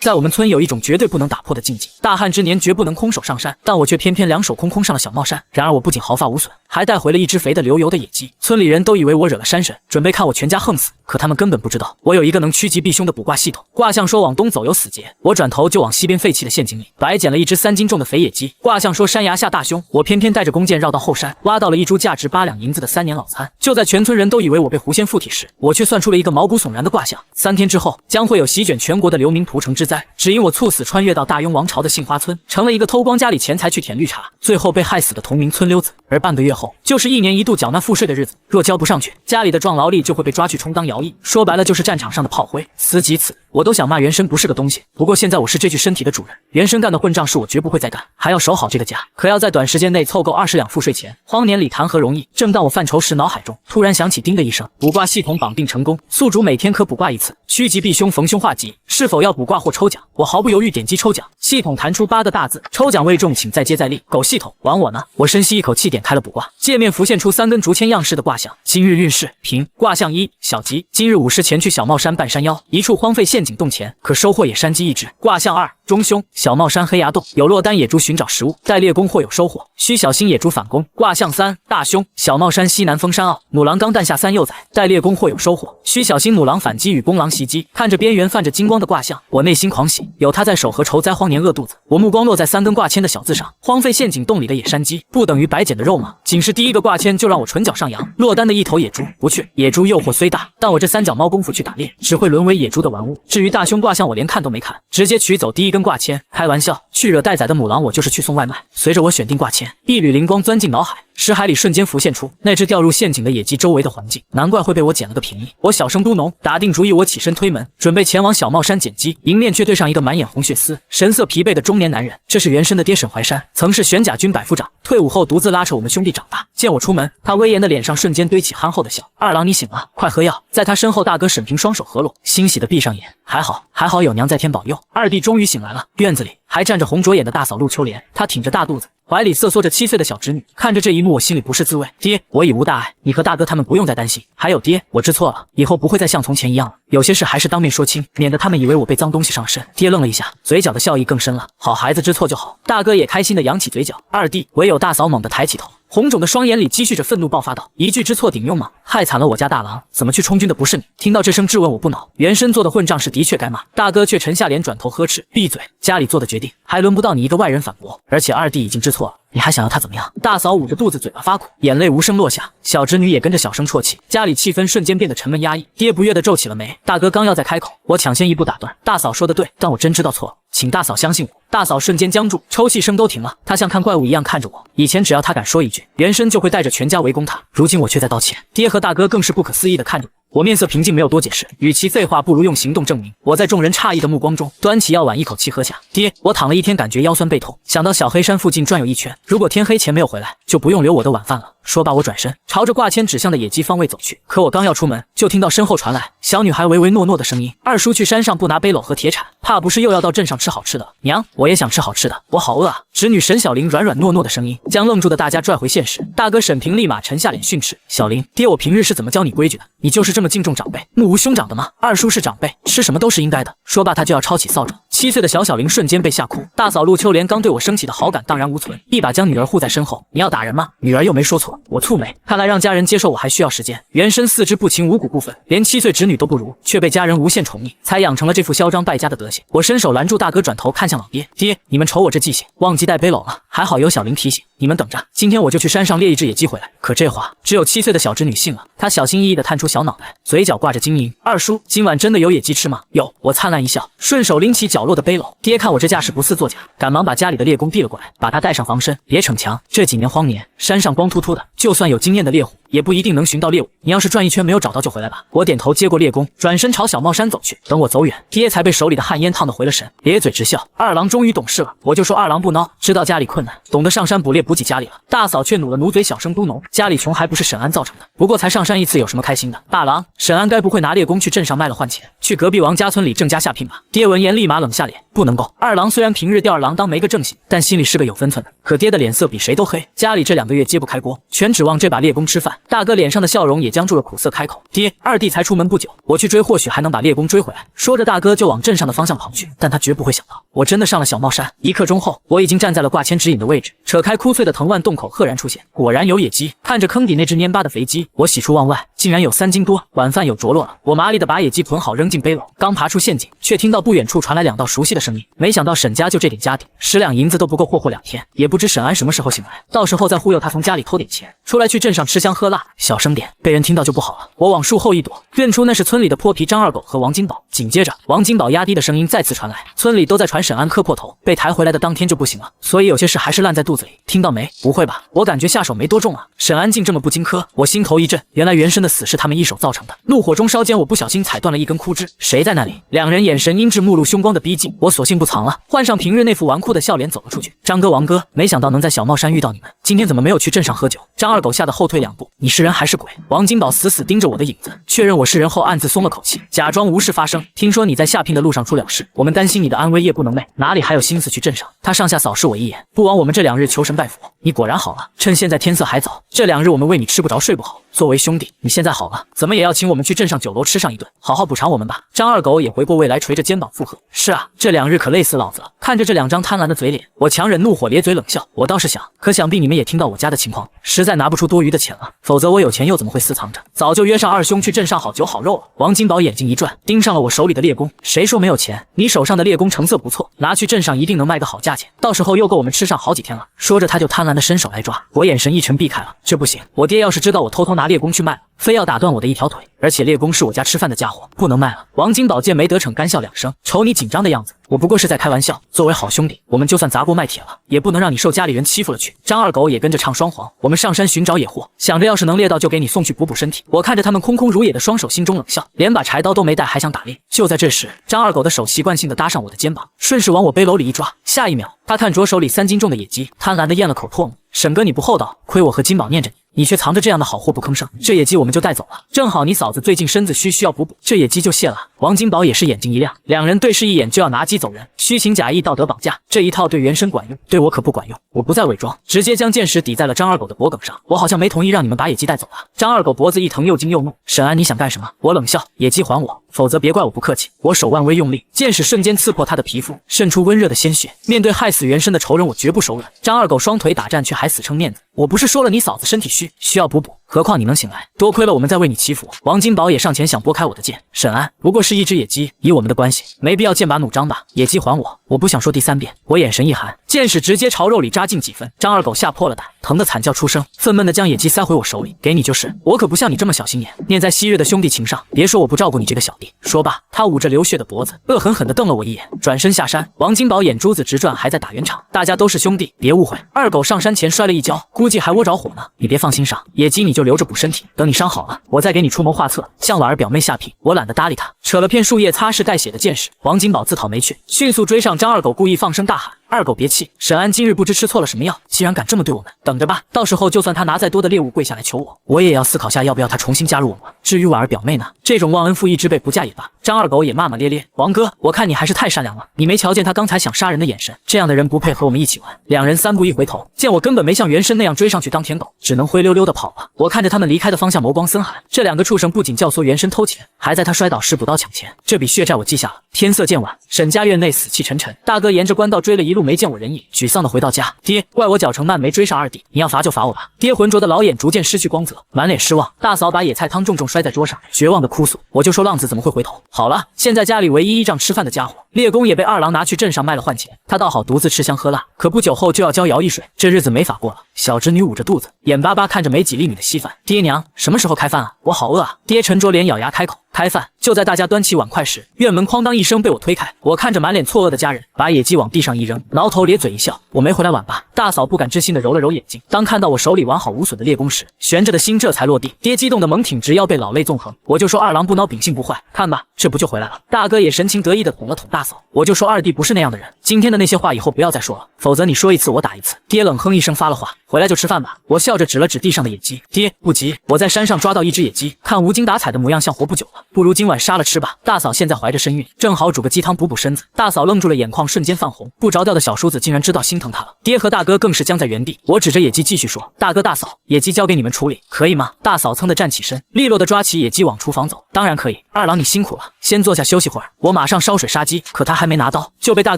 在我们村有一种绝对不能打破的禁忌，大旱之年绝不能空手上山，但我却偏偏两手空空上了小帽山。然而我不仅毫发无损，还带回了一只肥的流油的野鸡。村里人都以为我惹了山神，准备看我全家横死，可他们根本不知道我有一个能趋吉避凶的卜卦系统。卦象说往东走有死劫，我转头就往西边废弃的陷阱里白捡了一只3斤重的肥野鸡。卦象说山崖下大凶，我偏偏带着弓箭绕到后山，挖到了一株价值8两银子的3年老参。就在全村人都以为我被狐仙附体时，我却算出了一个毛骨悚然的卦象：3天之后将会有席卷全国的流民屠城之灾。只因我猝死穿越到大雍王朝的杏花村，成了一个偷光家里钱财去舔绿茶，最后被害死的同名村溜子。而半个月后，就是1年1度缴纳赋税的日子，若交不上去，家里的壮劳力就会被抓去充当徭役。说白了就是战场上的炮灰。思及此，我都想骂原生不是个东西。不过现在我是这具身体的主人，原生干的混账事我绝不会再干，还要守好这个家。可要在短时间内凑够20两赋税钱，荒年里谈何容易？正当我犯愁时，脑海中突然响起叮的一声，卜卦系统绑定成功，宿主每天可卜卦一次，趋吉避凶，逢凶化吉。是否要卜卦或抽奖？我毫不犹豫点击抽奖，系统弹出8个大字：抽奖未中，请再接再厉。狗系统，玩我呢！我深吸一口气，点开了卜卦，界面浮现出3根竹签样式的卦象。今日运势平。卦象1：小吉，今日午时前去小帽山半山腰一处荒废陷阱洞前，可收获野山鸡1只。卦象2：中凶，小帽山黑崖洞有落单野猪寻找食物，待猎弓或有收获，需小心野猪反攻。卦象3：大凶，小帽山西南峰山坳母狼刚诞下3幼崽，待猎弓或有收获，需小心母狼反击与公狼袭击。看着边缘泛着金光的卦象，我内心狂喜，有他在手和愁灾荒年饿肚子。我目光落在3根卦签的小字上，荒废陷阱洞里的野山鸡不等于白捡的肉吗？仅是第一个卦签就让我唇角上扬，落单的一头野猪不去。野猪诱惑虽大，但我这3脚猫功夫去打猎，只会沦为野猪的玩物。至于大凶卦象，我连看都没看，直接取走第一根卦签。开玩笑，去惹待宰的母狼，我就是去送外卖。随着我选定卦签，一缕灵光钻进脑海，识海里瞬间浮现出那只掉入陷阱的野鸡周围的环境，难怪会被我捡了个便宜。我小声嘟哝，打定主意，我起身推门，准备前往小帽山捡鸡，迎面却对上一个满眼红血丝、神色疲惫的中年男人。这是原生的爹沈怀山，曾是玄甲军百夫长，退伍后独自拉扯我们兄弟长大。见我出门，他威严的脸上瞬间堆起憨厚的笑。二郎，你醒了，快喝药。在他身后，大哥沈平双手合拢，欣喜的闭上眼，还好有娘在天保佑。二弟终于醒来了，院子里还站着红着眼的大嫂陆秋莲，她挺着大肚子，怀里瑟缩着7岁的小侄女。看着这一幕，我心里不是滋味。爹，我已无大碍，你和大哥他们不用再担心。还有爹，我知错了，以后不会再像从前一样了。有些事还是当面说清，免得他们以为我被脏东西上身。爹愣了一下，嘴角的笑意更深了。好孩子，知错就好。大哥也开心的扬起嘴角。二弟，唯有大嫂猛地抬起头，红肿的双眼里积蓄着愤怒，爆发道：一句知错顶用吗？害惨了我家大郎，怎么去充军的不是你？听到这声质问，我不恼，原身做的混账事的确该骂。大哥却沉下脸，转头呵斥：闭嘴！家里做的决定，还轮不到你一个外人反驳。而且二弟已经知错了，你还想要他怎么样？大嫂捂着肚子，嘴巴发苦，眼泪无声落下。小侄女也跟着小声啜泣，家里气氛瞬间变得沉闷压抑。爹不悦地皱起了眉。大哥刚要再开口，我抢先一步打断：大嫂说的对，但我真知道错了，请大嫂相信我。大嫂瞬间僵住，抽泣声都停了。她像看怪物一样看着我。以前只要她敢说一句，原身就会带着全家围攻她。如今我却在道歉。爹和大哥更是不可思议地看着我。我面色平静，没有多解释。与其废话，不如用行动证明。我在众人诧异的目光中，端起药碗一口气喝下。爹，我躺了1天，感觉腰酸背痛，想到小黑山附近转悠一圈，如果天黑前没有回来，就不用留我的晚饭了。说罢，我转身朝着挂签指向的野鸡方位走去。可我刚要出门，就听到身后传来小女孩唯唯诺诺的声音：二叔去山上不拿背篓和铁铲，怕不是又要到镇上吃好吃的？娘，我也想吃好吃的，我好饿啊！侄女沈小玲软软糯糯的声音将愣住的大家拽回现实。大哥沈平立马沉下脸训斥：小玲，爹我平日是怎么教你规矩的？你就是这么敬重长辈，目无兄长的吗？二叔是长辈，吃什么都是应该的。说罢，他就要抄起扫帚。7岁的小玲瞬间被吓哭。大嫂陆秋莲刚对我升起的好感荡然无存，一把将女儿护在身后。你要打人吗？女儿又没说错。我蹙眉，看来让家人接受我还需要时间。原身四肢不勤五谷不分，连7岁侄女都不如，却被家人无限宠溺，才养成了这副嚣张败家的德行。我伸手拦住大哥，转头看向老爹：爹，你们瞅我这记性，忘记带背篓了。还好有小玲提醒，你们等着，今天我就去山上猎一只野鸡回来。可这话只有7岁的小侄女信了，她小心翼翼地探出小脑袋，嘴角挂着晶莹：二叔，今晚真的有野鸡吃吗？有。我灿烂一笑，顺手拎起角落的背篓。爹看我这架势不似作假，赶忙把家里的猎弓递了过来，把它带上防身，别逞强。这几年荒年，山上光秃秃的，就算有经验的猎户，也不一定能寻到猎物。你要是转一圈没有找到就回来吧。我点头接过猎弓，转身朝小帽山走去。等我走远，爹才被手里的旱烟烫得回了神，咧嘴直笑。二郎终于懂事了，我就说二郎不孬，知道家里困难，懂得上山捕猎补给家里了。大嫂却努了努嘴，小声嘟哝：家里穷还不是沈安造成的，不过才上山一次，有什么开心的？大郎，沈安该不会拿猎弓去镇上卖了换钱，去隔壁王家村里郑家下聘吧？爹闻言立马冷下脸，不能够。二郎虽然平日吊儿郎当没个正形，但心里是个有分寸的。可爹的脸色比谁都黑，家里这2个月揭不开锅，全指望这把猎弓吃饭。大哥脸上的笑容也僵住了，苦涩开口：“爹，二弟才出门不久，我去追，或许还能把猎弓追回来。”说着，大哥就往镇上的方向跑去。但他绝不会想到，我真的上了小帽山。1刻钟后，我已经站在了挂签指引的位置，扯开枯脆的藤蔓，洞口赫然出现，果然有野鸡。看着坑底那只蔫巴的肥鸡，我喜出望外，竟然有3斤多，晚饭有着落了。我麻利的把野鸡囤好，扔进背篓，刚爬出陷阱，却听到不远处传来2道熟悉的声音。没想到沈家就这点家底，10两银子都不够霍霍2天，也不知沈安什么时候醒来，到时候再忽悠他从家里偷点钱，出来去镇上吃香喝辣。小声点，被人听到就不好了。我往树后一躲，认出那是村里的泼皮张二狗和王金宝。紧接着，王金宝压低的声音再次传来，村里都在传沈安磕破头，被抬回来的当天就不行了，所以有些事还是烂在肚子里。听到没？不会吧？我感觉下手没多重啊。沈安竟这么不经科，我心头一震，原来原生的死是他们一手造成的。怒火中烧间，我不小心踩断了一根枯枝。谁在那里？2人眼神阴鸷，目露凶光的逼近。我索性不藏了，换上平日那副纨绔的笑脸走了出去。张哥、王哥，没想到能在小帽山遇到你们，今天怎么没有去镇上喝酒？张二狗吓得后退2步，你是人还是鬼？王金宝死死盯着我的影子，确认我是人后暗自松了口气，假装无事发生。听说你在下聘的路上出了事，我们担心你的安危，夜不能寐，哪里还有心思去镇上？他上下扫视我一眼，不枉我们这2日求神拜佛。你果然好了，趁现在天色还早，这2日我们为你吃不着睡不好。作为兄弟，你现在好了，怎么也要请我们去镇上酒楼吃上一顿，好好补偿我们吧。张二狗也回过味来，垂着肩膀附和：是啊，这2日可累死老子了。看着这2张贪婪的嘴脸，我强忍怒火，咧嘴冷笑。我倒是想，可想必你们也听到我家的情况，实在拿不出多余的钱了，否则我有钱又怎么会私藏着？早就约上2兄去镇上好酒好肉了。王金宝眼睛一转，盯上了我手里的猎弓。谁说没有钱？你手上的猎弓成色不错，拿去镇上一定能卖个好价钱，到时候又够我们吃上好几天了。说着，他就贪婪的伸手来抓，我眼神一沉避开了。这不行，我爹要是知道我偷偷拿猎弓去卖了，非要打断我的一条腿，而且猎弓是我家吃饭的家伙，不能卖了。王金宝见没得逞，干笑2声，瞅你紧张的样子，我不过是在开玩笑。作为好兄弟，我们就算砸锅卖铁了，也不能让你受家里人欺负了去。张二狗也跟着唱双簧，我们上山寻找野货，想着要是能猎到就给你送去补补身体。我看着他们空空如也的双手，心中冷笑，连把柴刀都没带，还想打猎。就在这时，张二狗的手习惯性的搭上我的肩膀，顺势往我背篓里一抓，下一秒，他看着手里3斤重的野鸡，贪婪的咽了口唾沫。沈哥，你不厚道，亏我和金宝念着你却藏着这样的好货不吭声，这野鸡我们就带走了。正好你嫂子最近身子虚，需要补补，这野鸡就谢了。王金宝也是眼睛一亮，2人对视一眼就要拿鸡走人，虚情假意，道德绑架，这一套对原身管用，对我可不管用。我不再伪装，直接将剑矢抵在了张二狗的脖颈上。我好像没同意让你们把野鸡带走啊。张二狗脖子一疼，又惊又怒。沈安，你想干什么？我冷笑，野鸡还我，否则别怪我不客气。我手腕微用力，剑矢瞬间刺破他的皮肤，渗出温热的鲜血。面对害死原身的仇人，我绝不手软。张二狗双腿打颤，却还死撑面子。我不是说了你嫂子身体虚，需要补补，何况你能醒来，多亏了我们在为你祈福。王金宝也上前想拨开我的剑。沈安，不过是一只野鸡，以我们的关系，没必要剑拔弩张吧。野鸡还我，我不想说第3遍。我眼神一寒，剑矢直接朝肉里扎进几分。张二狗吓破了胆，疼得惨叫出声，愤懑的将野鸡塞回我手里。给你就是，我可不像你这么小心眼，念在昔日的兄弟情上，别说我不照顾你这个小弟。说罢，他捂着流血的脖子，恶狠狠地瞪了我一眼，转身下山。王金宝眼珠子直转，还在打圆场。大家都是兄弟，别误会。二狗上山前摔了一跤，估计还窝着火呢。你别放心上，野鸡你就留着补身体，等你伤好了，我再给你出谋划策。向婉儿表妹下聘，我懒得搭理他。扯了片树叶擦拭带血的剑矢，王金宝自讨没趣，迅速追上张二狗，故意放声大喊：二狗别气，沈安今日不知吃错了什么药，竟然敢这么对我们。等着吧，到时候就算他拿再多的猎物跪下来求我，我也要思考下要不要他重新加入我们。至于婉儿表妹呢，这种忘恩负义之辈不嫁也罢。张二狗也骂骂咧咧，王哥，我看你还是太善良了，你没瞧见他刚才想杀人的眼神，这样的人不配和我们一起玩。2人3步一回头，见我根本没像原身那样追上去当舔狗，只能灰溜溜的跑了。我看着他们离开的方向，眸光森寒。这2个畜生不仅教唆原身偷钱，还在他摔倒时补刀抢钱，这笔血债我记下了。天色渐晚，沈家院内死气沉沉，大哥沿着官道追了一路没见我人影，沮丧的回到家。爹，怪我脚程慢没追上二弟，你要罚就罚我吧。爹浑浊的老眼逐渐失去光泽，满脸失望。大嫂把野菜汤重重摔在桌上，绝望的哭诉。我就说浪子怎么会回头。好了，现在家里唯一依仗吃饭的家伙猎弓也被二郎拿去镇上卖了换钱，他倒好独自吃香喝辣，可不久后就要交徭役税，这日子没法过了。小侄女捂着肚子，眼巴巴看着没几粒米的稀饭。爹娘，什么时候开饭啊？我好饿啊。爹沉着脸咬牙开口。开饭。就在大家端起碗筷时，院门哐当一声被我推开。我看着满脸错愕的家人，把野鸡往地上一扔，挠头咧嘴一笑。我没回来晚吧？大嫂不敢置信地揉了揉眼睛。当看到我手里完好无损的猎弓时，悬着的心这才落地。爹激动的猛挺直腰背，老泪纵横。我就说二郎不孬，秉性不坏，看吧，这不就回来了。大哥也神情得意地捅了捅大嫂。我就说二弟不是那样的人，今天的那些话以后不要再说了，否则你说一次我打一次。爹冷哼一声发了话，回来就吃饭吧。我笑着指了指地上的野鸡。爹，不急，我在山上抓到一只野鸡，看无精打采的模样，像活不久了。不如今晚杀了吃吧。大嫂现在怀着身孕，正好煮个鸡汤补补身子。大嫂愣住了，眼眶瞬间泛红，不着调的小叔子竟然知道心疼她了。爹和大哥更是僵在原地。我指着野鸡继续说：“大哥大嫂，野鸡交给你们处理，可以吗？”大嫂噌的站起身，利落的抓起野鸡往厨房走。当然可以，二郎你辛苦了，先坐下休息会儿，我马上烧水杀鸡。可他还没拿刀，就被大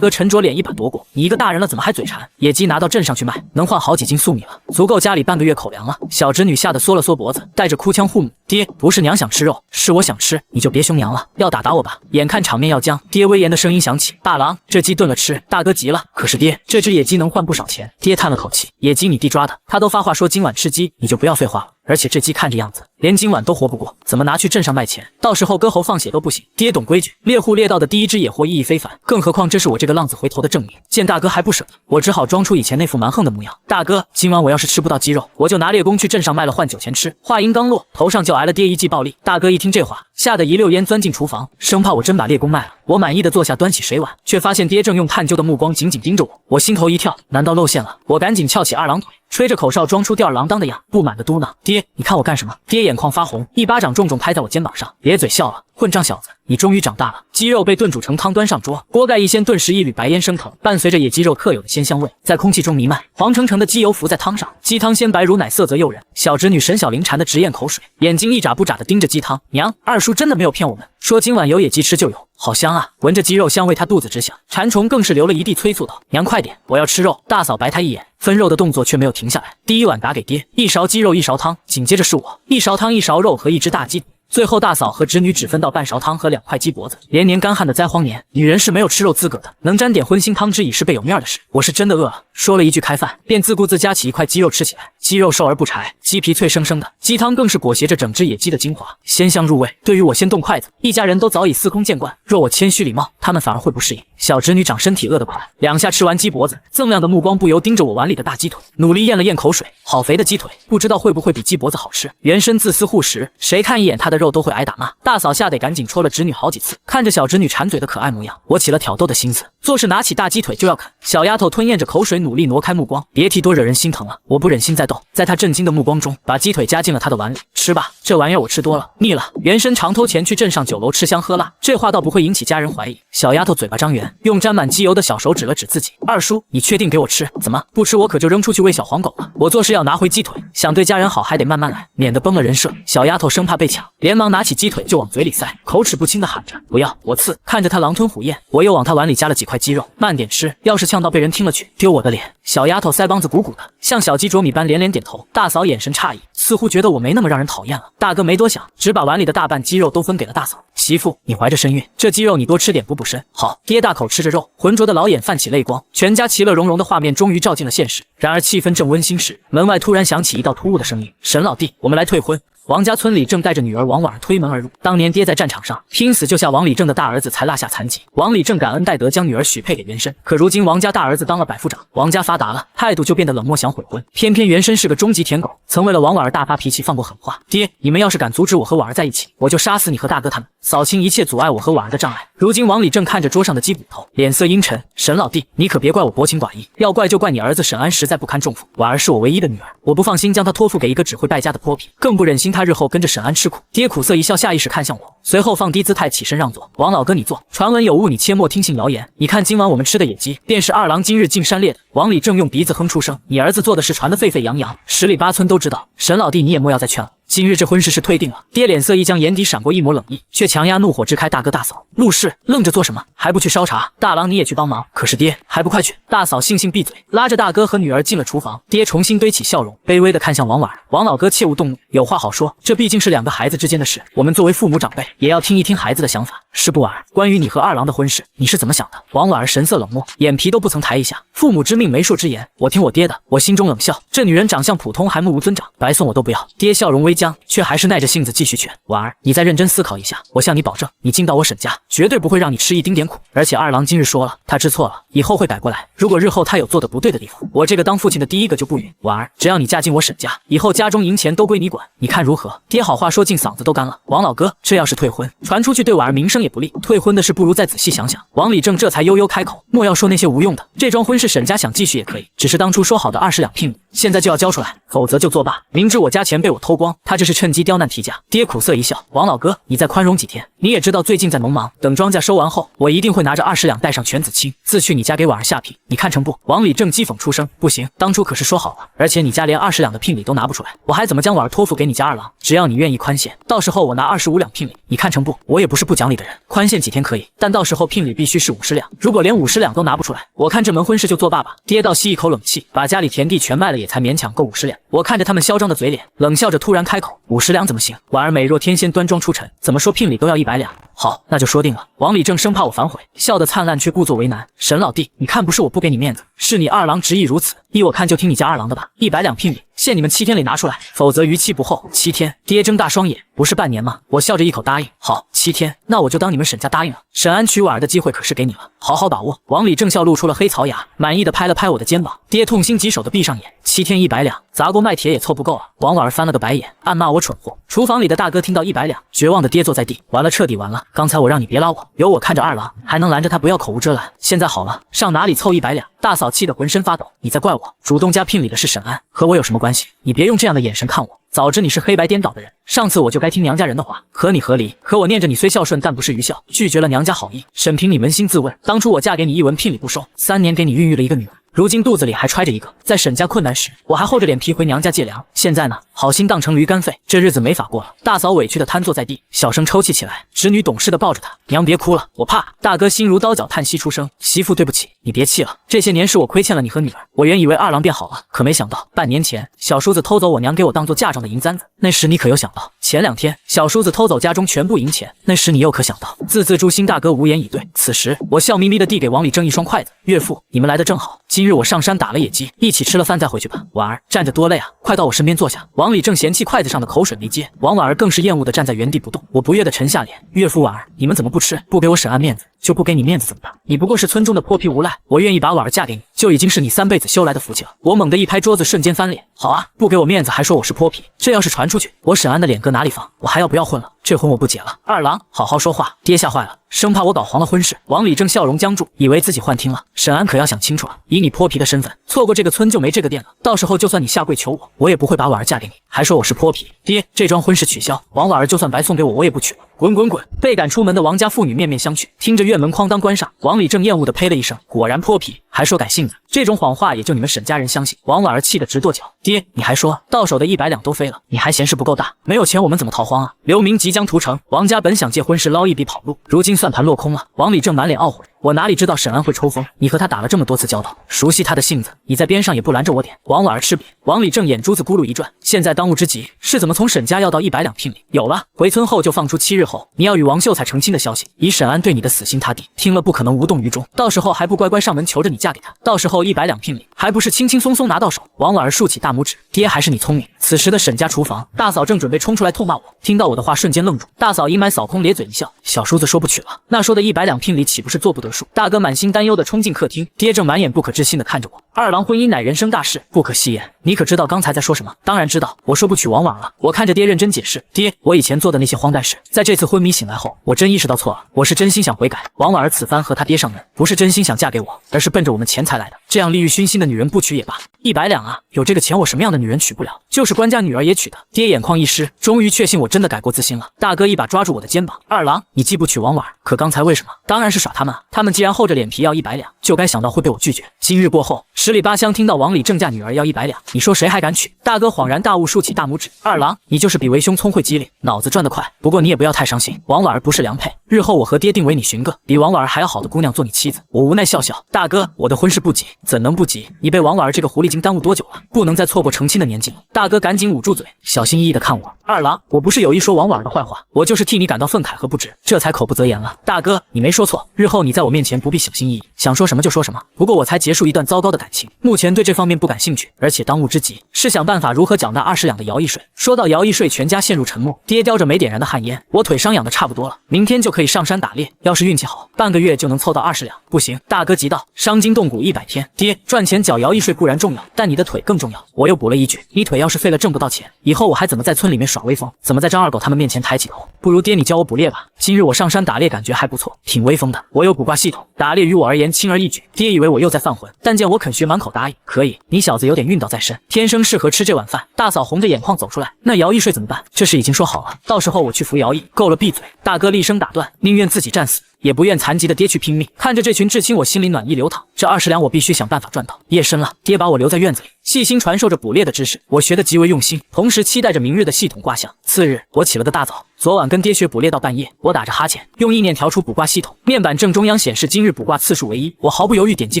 哥沉着脸一把夺过。你一个大人了，怎么还嘴馋？野鸡拿到镇上去卖，能换好几斤粟米了，足够家里半个月口粮了。小侄女吓得缩了缩脖子，带着哭腔护母：“爹，不是娘想吃肉，是我想吃，你就别凶娘了，要打我吧。”眼看场面要僵，爹威严的声音响起：“大郎，这鸡炖了吃。”大哥急了：“可是爹，这只野鸡能换不少钱。”爹叹了口气：“野鸡你弟抓的，他都发话说今晚吃鸡，你就不要废话了。而且这鸡看这样子，连今晚都活不过，怎么拿去镇上卖钱？到时候割喉放血都不行。爹懂规矩，猎户猎到的第一只野货意义非凡，更何况这是我这个浪子回头的证明。见大哥还不舍得，我只好装出以前那副蛮横的模样。大哥，今晚我要是吃不到鸡肉，我就拿猎弓去镇上卖了换酒钱吃。话音刚落，头上就挨了爹一记暴力。大哥一听这话，吓得一溜烟钻进厨房，生怕我真把猎弓卖了。我满意的坐下端起水碗，却发现爹正用探究的目光紧紧盯着我，我心头一跳，难道露馅了？我赶紧翘起二郎腿，吹着口哨装出吊儿郎当的样，不满的嘟囔：“爹，你看我干什么？”爹眼眶发红，一巴掌重重拍在我肩膀上：“咧嘴笑了，混账小子，你终于长大了。”鸡肉被炖煮成汤端上桌，锅盖一掀，顿时一缕白烟升腾，伴随着野鸡肉特有的鲜香味在空气中弥漫，黄澄澄的鸡油浮在汤上，鸡汤鲜白如奶，色泽诱人。小侄女沈小玲馋得直咽口水，眼睛一眨不眨的盯着鸡汤。娘，二叔真的没有骗我们，说今晚有野鸡吃就有，好香啊！闻着鸡肉香味，她肚子直响，馋虫更是流了一地，催促道：“娘快点，我要吃肉！”大嫂白她一眼，分肉的动作却没有停下来。第一碗打给爹，一勺鸡肉一勺汤，紧接着是我，一勺汤一勺肉和一只大鸡。最后大嫂和侄女只分到半勺汤和2块鸡脖子，连年干旱的灾荒年，女人是没有吃肉资格的，能沾点荤腥汤汁已是倍有面的事。我是真的饿了，说了一句开饭，便自顾自夹起一块鸡肉吃起来。鸡肉瘦而不柴，鸡皮脆生生的，鸡汤更是裹挟着整只野鸡的精华，鲜香入味。对于我先动筷子，一家人都早已司空见惯，若我谦虚礼貌，他们反而会不适应。小侄女长身体饿得快，2下吃完鸡脖子，锃亮的目光不由盯着我碗里的大鸡腿，努力咽了咽口水。好肥的鸡腿，不知道会不会比鸡脖子好吃。原身自私护食，谁看一眼她的肉都会挨打骂。大嫂吓得赶紧戳了侄女好几次，看着小侄女馋嘴的可爱模样，我起了挑逗的心思，做事拿起大鸡腿就要啃。小丫头吞咽着口水，努力挪开目光，别提多惹人心疼了。我不忍心再逗，在她震惊的目光中，把鸡腿夹进了她的碗里。吃吧，这玩意儿我吃多了，腻了。原身常偷钱去镇上酒楼吃香喝辣，这话倒不会引起家人怀疑。小丫头嘴巴张圆，用沾满鸡油的小手指了指自己：“二叔，你确定给我吃？怎么不吃我可就扔出去喂小黄狗了。”我做事要拿回鸡腿，想对家人好还得慢慢来，免得崩了人设。小丫头生怕被抢，连忙拿起鸡腿就往嘴里塞，口齿不清的喊着：“不要，我刺！”看着她狼吞虎咽，我又往她碗里加了几块鸡肉，慢点吃，要是呛到被人听了去，丢我的脸。小丫头腮帮子鼓鼓的，像小鸡啄米般连连点头。大嫂眼神诧异，似乎觉得我没那么让人讨厌了。大哥没多想，只把碗里的大半鸡肉都分给了大嫂。媳妇，你怀着身孕，这鸡肉你多吃点补补身。好，爹大口吃着肉，浑浊的老眼泛起泪光，全家其乐融融的画面终于照进了现实。然而气氛正温馨时，门外突然响起一道突兀的声音：“沈老弟，我们来退婚。”王家村里正带着女儿王婉儿推门而入。当年爹在战场上拼死救下王礼正的大儿子，才落下残疾。王礼正感恩戴德，将女儿许配给原身。可如今王家大儿子当了百夫长，王家发达了，态度就变得冷漠，想悔婚。偏偏原身是个终极舔狗，曾为了王婉儿大发脾气，放过狠话：“爹，你们要是敢阻止我和婉儿在一起，我就杀死你和大哥他们，扫清一切阻碍我和婉儿的障碍。”如今王礼正看着桌上的鸡骨头，脸色阴沉：“沈老弟，你可别怪我薄情寡义，要怪就怪你儿子沈安实在不堪重负。婉儿是我唯一的女儿，我不放心将她托付给一个只会败家的泼皮，更不忍心她日后跟着沈安吃苦。”爹苦涩一笑，下意识看向我，随后放低姿态起身让座：“王老哥你坐，传闻有误，你切莫听信谣言。你看今晚我们吃的野鸡，便是二郎今日进山猎的。”王礼正用鼻子哼出声：“你儿子做的事传得沸沸扬扬，十里八村都知道。沈老弟你也莫要再劝了。今日这婚事是退定了。”爹脸色一僵，眼底闪过一抹冷意，却强压怒火支开大哥大嫂。陆氏愣着做什么？还不去烧茶？大郎你也去帮忙。可是爹，还不快去！大嫂悻悻闭嘴，拉着大哥和女儿进了厨房。爹重新堆起笑容，卑微的看向王婉儿：“王老哥切勿动怒，有话好说，这毕竟是2个孩子之间的事，我们作为父母长辈，也要听一听孩子的想法。是不婉儿，关于你和二郎的婚事，你是怎么想的？”王婉儿神色冷漠，眼皮都不曾抬一下：“父母之命，媒妁之言，我听我爹的。”我心中冷笑，这女人长相普通，还目无尊长，白送我都不要。爹笑容微僵，却还是耐着性子继续劝：“婉儿，你再认真思考一下，我向你保证，你进到我沈家，绝对不会让你吃一丁点苦。而且二郎今日说了，他知错了，以后会改过来。如果日后他有做的不对的地方，我这个当父亲的第一个就不允。婉儿，只要你嫁进我沈家，以后家中银钱都归你管，你看如何？”爹好话说进嗓子都干了。王老哥，这要是退婚，传出去对婉儿名声也不利，退婚的事不如再仔细想想。王礼正这才悠悠开口：“莫要说那些无用的，这桩婚事沈家想继续也可以，只是当初说好的20两聘礼，现在就要交出来，否则就作罢。明知我家钱被我偷光，他这是趁机刁难提价。爹苦涩一笑，王老哥，你再宽容几天，你也知道最近在农忙，等庄稼收完后，我一定会拿着20两带上犬子青，自去你家给婉儿下聘，你看成不？王李正讥讽出声，不行，当初可是说好了，而且你家连20两的聘礼都拿不出来，我还怎么将婉儿托付给你家二郎？只要你愿意宽限，到时候我拿25两聘礼，你看成不？我也不是不讲理的人，宽限几天可以，但到时候聘礼必须是50两，如果连50两都拿不出来，我看这门婚事就作罢吧。爹倒吸一口冷气，把家里田地全卖了，也才勉强够50两。我看着他们嚣张的嘴脸，冷笑着突然开口：50两怎么行？婉儿美若天仙，端庄出尘，怎么说聘礼都要100两。好，那就说定了。王李正生怕我反悔，笑得灿烂，却故作为难。沈老弟，你看不是我不给你面子，是你二郎执意如此。依我看，就听你家二郎的吧。100两聘礼，限你们7天里拿出来，否则逾期不候。7天？爹睁大双眼，不是半年吗？我笑着一口答应。好，7天，那我就当你们沈家答应了。沈安娶婉儿的机会可是给你了，好好把握。王李正笑露出了黑槽牙，满意的拍了拍我的肩膀。爹痛心疾首的闭上眼。7天100两，砸锅卖铁也凑不够啊！王婉儿翻了个白眼，暗骂我蠢货。厨房里的大哥听到100两，绝望的跌坐在地，完了，彻底完了。刚才我让你别拉我，有我看着二郎，还能拦着他不要口无遮拦。现在好了，上哪里凑100两？大嫂气得浑身发抖。你在怪我？主动加聘礼的是沈安，和我有什么关系？你别用这样的眼神看我。早知你是黑白颠倒的人，上次我就该听娘家人的话，和你和离。可我念着你虽孝顺，但不是愚孝，拒绝了娘家好意。沈平，你扪心自问，当初我嫁给你一文聘礼不收，3年给你孕育了一个女儿，如今肚子里还揣着一个。在沈家困难时，我还厚着脸皮回娘家借粮，现在呢，好心当成驴肝肺，这日子没法过了。大嫂委屈的瘫坐在地，小声抽泣起来。侄女懂事的抱着她，娘别哭了，我怕。大哥心如刀绞，叹息出声，媳妇对不起，你别气了，这些年是我亏欠了你和女儿。我原以为二郎变好了，可没想到半年前小叔子偷走我娘给我当做嫁妆的银簪子，那时你可有想到？前2天小叔子偷走家中全部银钱，那时你又可想到？字字诛心，大哥无言以对。此时我笑眯眯的递给王李正一双筷子，岳父，你们来的正好，今日我上山打了野鸡，一起吃了饭再回去吧。婉儿站着多累啊，快到我身边坐下。王李正嫌弃筷子上的口水没接，王婉儿更是厌恶的站在原地不动。我不悦的沉下脸，岳父，婉儿，你们怎么不吃？不给我沈安面子，就不给你面子怎么办？你不过是村中的泼皮无赖，我愿意把婉儿嫁给你，就已经是你3辈子修来的福气了。我猛地一拍桌子，瞬间翻脸。好啊，不给我面子还说我是泼皮，这要是传出去，我沈安的脸搁哪里放？我还要不要混了？这婚我不结了。二郎，好好说话，爹吓坏了，生怕我搞黄了婚事。王李正笑容僵住，以为自己幻听了。沈安可要想清楚了，以你泼皮的身份，错过这个村就没这个店了。到时候就算你下跪求我，我也不会把婉儿嫁给你，还说我是泼皮。爹，这桩婚事取消，王婉儿就算白送给我，我也不娶了。滚滚滚！被赶出门的王家妇女面面相觑，听着院门哐当关上，王李正厌恶的呸了一声，果然泼皮，还说改性子，这种谎话也就你们沈家人相信。王婉儿气得直跺脚，爹，你还说到手的100两都飞了，你还嫌事不够大？没有钱我们怎么逃荒啊？刘明即将屠城，王家本想借婚事捞一笔跑路，如今算盘落空了。王李正满脸懊悔，我哪里知道沈安会抽风？你和他打了这么多次交道，熟悉他的性子，你在边上也不拦着我点。王婉儿吃瘪，王李正眼珠子咕噜一转，现在当务之急是怎么从沈家要到100两聘礼。有了，回村后就放出7日后你要与王秀才成亲的消息，以沈安对你的死心塌地，听了不可能无动于衷，到时候还不乖乖上门求着你嫁给他，到时候100两聘礼还不是轻轻松松拿到手？王婉儿竖起大拇指，爹还是你聪明。此时的沈家厨房，大嫂正准备冲出来痛骂我，听到我的话瞬间愣住，大嫂阴霾扫空，咧嘴一笑，小叔子说不娶了，那说的100两聘礼岂不是做不得数？大哥满心担忧的冲进客厅，爹正满眼不可置信的看着我，二郎婚姻乃人生大事，不可戏言，你可知道刚才在说什么？当然知道，我说不娶王婉儿了。我看着爹认真解释，爹，我以前做的那些荒诞事，在这次昏迷醒来后，我真意识到错了，我是真心想悔改。王婉儿此番和他爹上门，不是真心想嫁给我，而是奔着我们钱财来的，这样利欲熏心的女人不娶也罢。100两啊，有这个钱我什么样的女人娶不了？就是官家女儿也娶的。爹眼眶一湿，终于确信我真的改过自新了。大哥一把抓住我的肩膀，二郎，你既不娶王婉儿，可刚才为什么？当然是耍他们啊，他们既然厚着脸皮要100两，就该想到会被我拒绝。今日过后，10里8乡听到王李正嫁女儿要100两，你说谁还敢娶？大哥恍然大悟，竖起大拇指，二郎，你就是比为兄聪慧机灵，脑子转得快。不过你也不要太伤心，王婉儿不是良配，日后我和爹定为你寻个比王婉儿还要好的姑娘做你妻子。我无奈笑笑，大哥，我的婚事不急，怎能不急？你被王婉儿这个狐狸精耽误多久了？不能再错过成亲的年纪了。大哥赶紧捂住嘴，小心翼翼地看我，二郎，我不是有意说王婉儿的坏话，我就是替你感到愤慨和不值，这才口不择言了。大哥，你没说错，日后你在我面前不必小心翼翼，想说什么就说什么。不过我才结束一段糟糕的感情，目前对这方面不感兴趣，而且当务之急是想办法如何缴纳20两的徭役税。说到徭役税，全家陷入沉默。爹叼着没点燃的旱烟，我腿伤养的差不多了，明天就可以上山打猎，要是运气好，半个月就能凑到20两。不行，大哥急道，伤筋动骨100天。爹，赚钱缴徭役税固然重要，但你的腿更重要。我又补了一句，你腿要是废了挣不到钱，以后我还怎么在村里面耍威风？怎么在张二狗他们面前抬起头？不如爹你教我捕猎吧，今日我上山打猎感觉还不错，挺威风的。我有卜卦系统，打猎于我而言轻而易一举。爹以为我又在犯浑，但见我肯学，满口答应。可以，你小子有点运道在身，天生适合吃这碗饭。大嫂红着眼眶走出来，那姚易税怎么办？这事已经说好了，到时候我去扶姚易。够了，闭嘴！大哥厉声打断，宁愿自己战死，也不愿残疾的爹去拼命。看着这群至亲，我心里暖意流淌。这20两我必须想办法赚到。夜深了，爹把我留在院子里，细心传授着捕猎的知识，我学得极为用心，同时期待着明日的系统卦象。次日，我起了个大早，昨晚跟爹学捕猎到半夜，我打着哈欠，用意念调出卜卦系统，面板正中央显示今日卜卦次数为1，我毫不犹豫点击